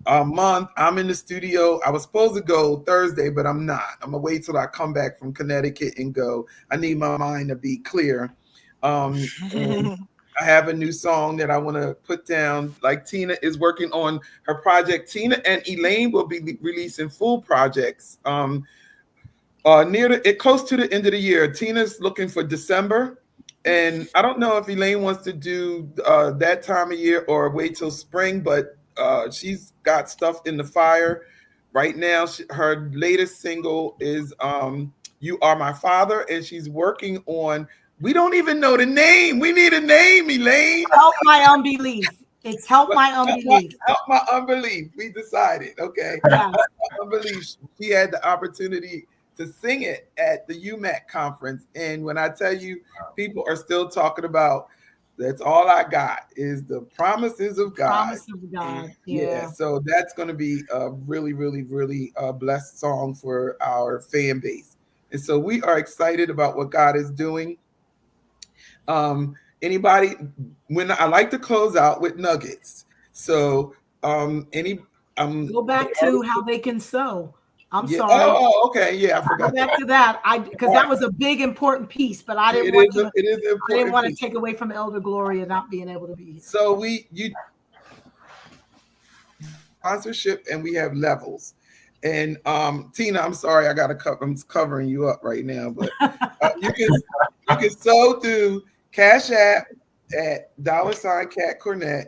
month. I'm in the studio. I was supposed to go Thursday, but I'm not. I'm gonna wait till I come back from Connecticut and go. I need my mind to be clear. I have a new song that I want to put down. Like Tina is working on her project. Tina and Elaine will be releasing full projects close to the end of the year. Tina's looking for December. And I don't know if Elaine wants to do that time of year or wait till spring, but she's got stuff in the fire right now. Her latest single is You Are My Father, and she's working on, we don't even know the name. We need a name, Elaine. Help My Unbelief. It's Help My Unbelief. Help My Unbelief. We decided, okay. Yeah. Unbelief. She had the opportunity to sing it at the UMAC conference. And when I tell you, people are still talking about, that's all I got is the promises of God. Promise of God. Yeah. So that's going to be a really, really, really blessed song for our fan base. And so we are excited about what God is doing. Anybody, when I like to close out with nuggets. So go back to how they can sow. I'm sorry. Oh, okay. Yeah, I forgot. Go back to that. Because that was a big important piece, but I didn't want to take away from Elder Gloria not being able to be here. So you sponsorship and we have levels. And Tina, I'm sorry, I'm covering you up right now, but you can sow through Cash App at $ Kat Cornett,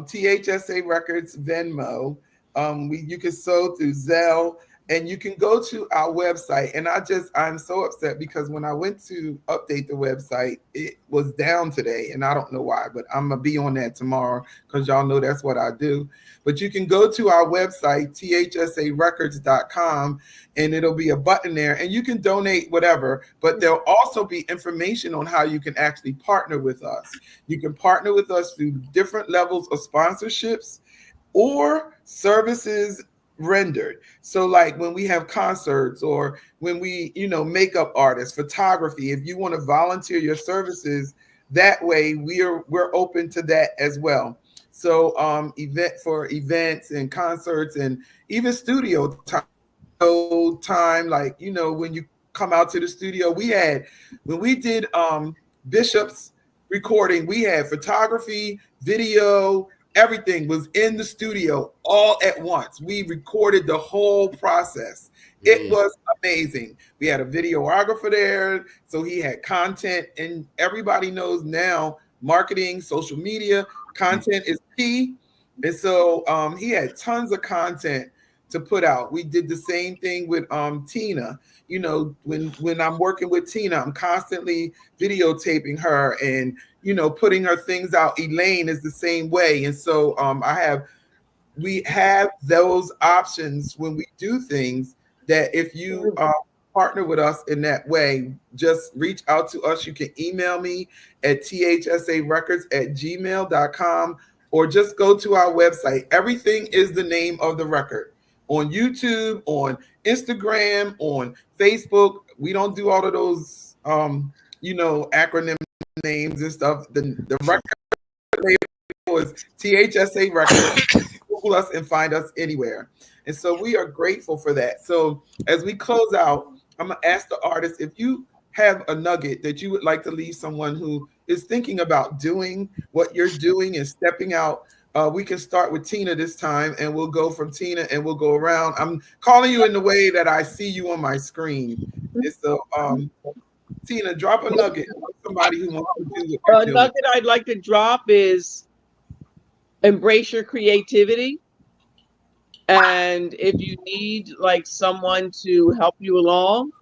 T.H.S.A Records Venmo. You can sow through Zelle, and you can go to our website. And I'm so upset because when I went to update the website, it was down today, and I don't know why, but I'm gonna be on that tomorrow because y'all know that's what I do. But you can go to our website, thsarecords.com, and it'll be a button there, and you can donate whatever, but there'll also be information on how you can actually partner with us. You can partner with us through different levels of sponsorships or services rendered. So like when we have concerts or when we, makeup artists, photography, if you want to volunteer your services that way, we're open to that as well. So events and concerts and even studio time, like, when you come out to the studio, when we did Bishop's recording, we had photography, video, everything was in the studio all at once. We recorded the whole process. It was amazing. We had a videographer there, so he had content, and everybody knows now marketing, social media, content is key. And so he had tons of content to put out. We did the same thing with Tina. You know, when I'm working with Tina, I'm constantly videotaping her and, you know, putting her things out. Elaine is the same way. And so we have those options when we do things, that if you partner with us in that way, just reach out to us. You can email me at thsarecords@gmail.com, or just go to our website. Everything is the name of the record. On YouTube, on Instagram, on Facebook. We don't do all of those you know, acronym names and stuff. The record label is T.H.S.A. Records. Google us and find us anywhere. And so we are grateful for that. So as we close out, I'm going to ask the artist, if you have a nugget that you would like to leave someone who is thinking about doing what you're doing and stepping out. We can start with Tina this time, and we'll go from Tina and we'll go around. I'm calling you in the way that I see you on my screen. And so Tina, drop a nugget for somebody who wants to do what you're doing. A nugget I'd like to drop is embrace your creativity. And if you need like someone to help you along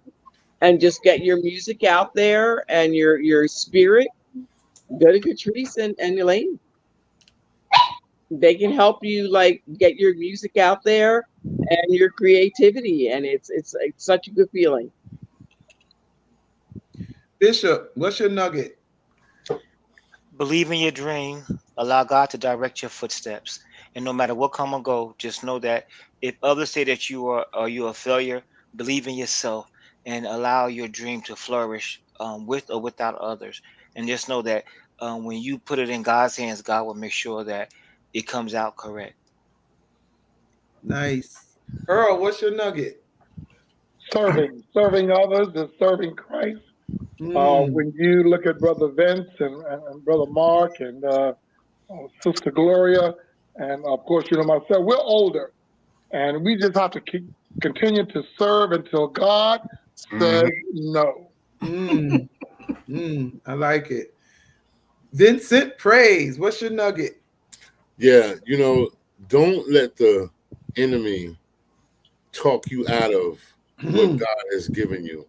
and just get your music out there and your spirit, go to Katrice and Elaine. They can help you like get your music out there and your creativity, and it's such a good feeling. Bishop, what's your nugget? Believe in your dream. Allow God to direct your footsteps. And no matter what come or go, just know that if others say that you're a failure, believe in yourself and allow your dream to flourish with or without others. And just know that when you put it in God's hands, God will make sure that it comes out correct. Nice. Earl, what's your nugget? Serving others and serving Christ. When you look at Brother Vince and Brother Mark and Sister Gloria, and of course, you know, myself, we're older, and we just have to continue to serve until God says no. I like it. Vincent Praise, what's your nugget? Yeah, you know, don't let the enemy talk you out of what God has given you.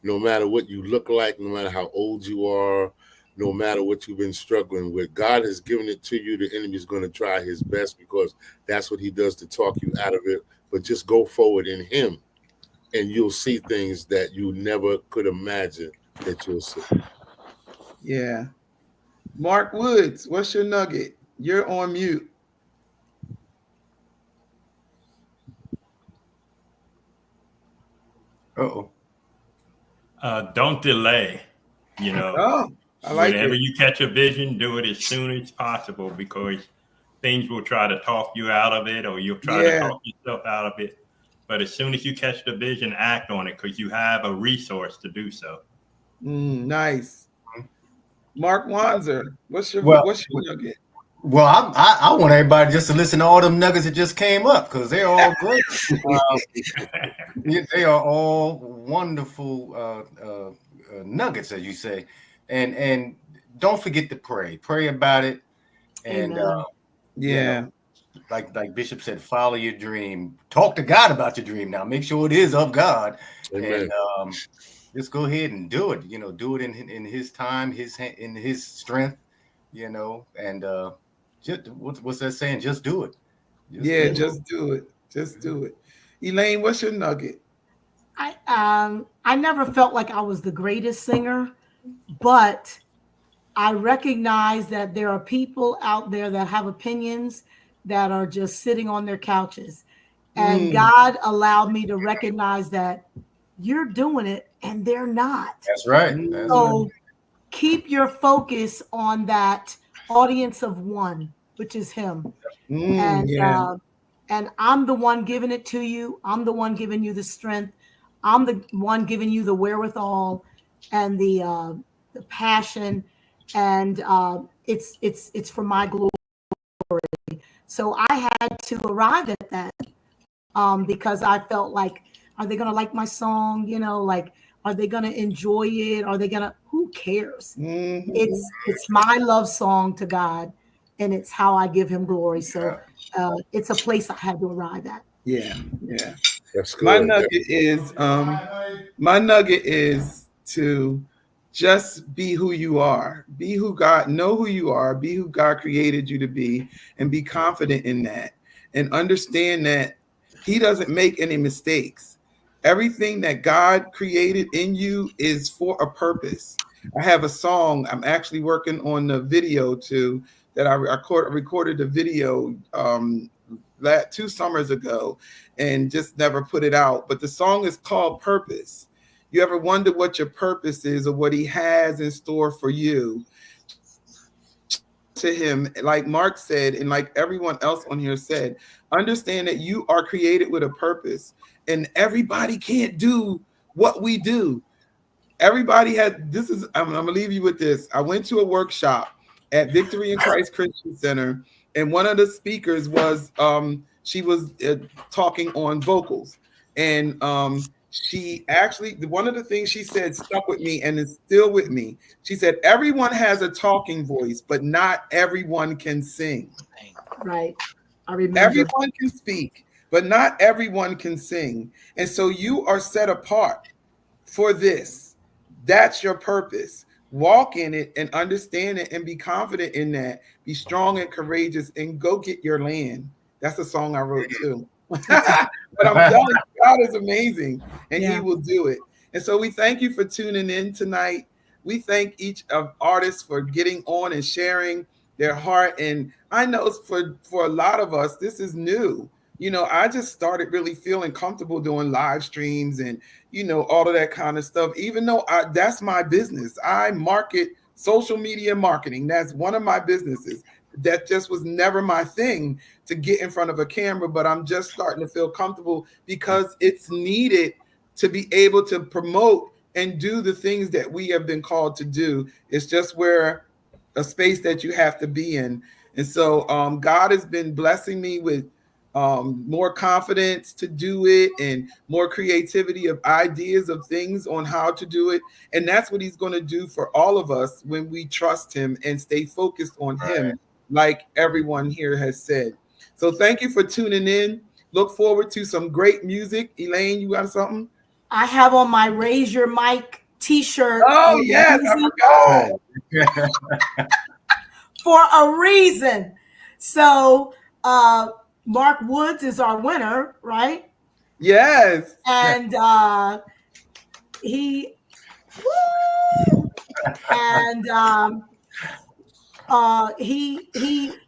No matter what you look like, no matter how old you are, no matter what you've been struggling with, God has given it to you. The enemy is going to try his best, because that's what he does to talk you out of it. But just go forward in him, and you'll see things that you never could imagine that you'll see. Yeah. Mark Woods, what's your nugget? You're on mute. Don't delay. You know, I like whenever it. you catch a vision, do it as soon as possible, because things will try to talk you out of it, or you'll try to talk yourself out of it. But as soon as you catch the vision, act on it, because you have a resource to do so. Nice. Mark Wanzer, what's your nugget? Well, I want everybody just to listen to all them nuggets that just came up, because they're all great. They are all wonderful nuggets, as you say, and don't forget to pray about it, and you know, like Bishop said, follow your dream. Talk to God about your dream. Now, make sure it is of God. Amen. And just go ahead and do it. You know, do it in His time, in His strength. You know, and just what's that saying? Just do it. Just do it. Just do it. Elaine, what's your nugget? I never felt like I was the greatest singer, but I recognize that there are people out there that have opinions that are just sitting on their couches. And God allowed me to recognize that you're doing it and they're not. That's right. So keep your focus on that audience of one, which is Him. And I'm the one giving it to you. I'm the one giving you the strength. I'm the one giving you the wherewithal and the passion. And it's for my glory. So I had to arrive at that because I felt like, are they going to like my song? You know, like, are they going to enjoy it? Are they going to, who cares? Mm-hmm. It's my love song to God, and it's how I give him glory. So it's a place I had to arrive at. Yeah. That's good. My nugget is to just be who you are. Be who God, know who you are, be who God created you to be, and be confident in that. And understand that He doesn't make any mistakes. Everything that God created in you is for a purpose. I have a song. I'm actually working on the video too, that I recorded the video 2 summers ago and just never put it out. But the song is called Purpose. You ever wonder what your purpose is or what He has in store for you? To Him, like Mark said, and like everyone else on here said, understand that you are created with a purpose, and everybody can't do what we do. Everybody had, I'm gonna leave you with this. I went to a workshop at Victory in Christ Christian Center, and one of the speakers was she was talking on vocals, and she actually, one of the things she said stuck with me and is still with me. She said, everyone has a talking voice, but not everyone can sing. Right. I remember. Everyone can speak, but not everyone can sing. And so you are set apart for this. That's your purpose. Walk in it and understand it and be confident in that. Be strong and courageous and go get your land. That's a song I wrote too. But I'm telling you, God is amazing, and He will do it. And so we thank you for tuning in tonight. We thank each of artists for getting on and sharing their heart. And I know for a lot of us, this is new. You know, I just started really feeling comfortable doing live streams and, you know, all of that kind of stuff, even though that's my business. I market social media marketing. That's one of my businesses. That just was never my thing to get in front of a camera, but I'm just starting to feel comfortable because it's needed to be able to promote and do the things that we have been called to do. It's just where a space that you have to be in. And so God has been blessing me with more confidence to do it and more creativity of ideas of things on how to do it. And that's what He's going to do for all of us when we trust Him and stay focused on Him, like everyone here has said. So thank you for tuning in. Look forward to some great music. Elaine, you got something? I have on my Raise Your Mic t-shirt. Oh, yes, I forgot. For a reason. So Mark Woods is our winner, right? Yes. And he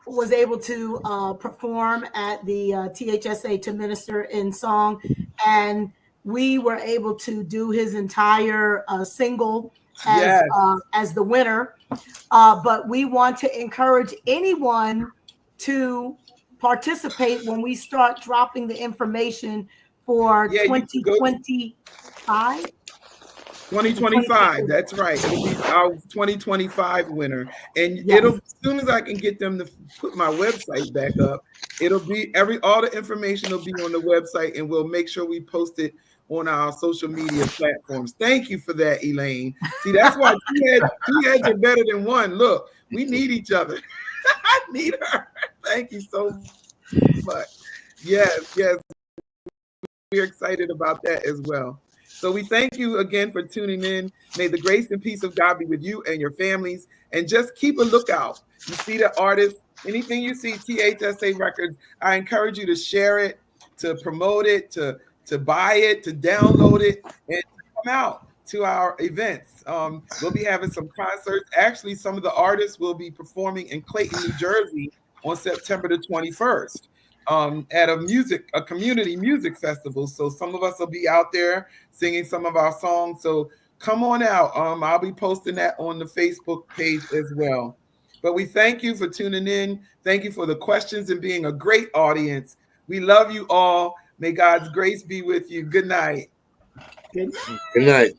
was able to perform at the T.H.S.A. to minister in song, and we were able to do his entire single as the winner. But we want to encourage anyone to participate when we start dropping the information for 2025. 2025, that's right. It'll be our 2025 winner. And it'll, as soon as I can get them to put my website back up, it'll be all the information will be on the website, and we'll make sure we post it on our social media platforms. Thank you for that, Elaine. See, that's why two heads are better than one. Look, we need each other. I need her. Thank you so much. Yes. We're excited about that as well. So we thank you again for tuning in. May the grace and peace of God be with you and your families. And just keep a lookout. You see the artist, anything you see T.H.S.A. Records, I encourage you to share it, to promote it, to buy it, to download it, and to come out to our events. We'll be having some concerts. Actually, some of the artists will be performing in Clayton, New Jersey on September the 21st. At a community music festival. So some of us will be out there singing some of our songs. So come on out. I'll be posting that on the Facebook page as well. But we thank you for tuning in. Thank you for the questions and being a great audience. We love you all. May God's grace be with you. Good night. Good night.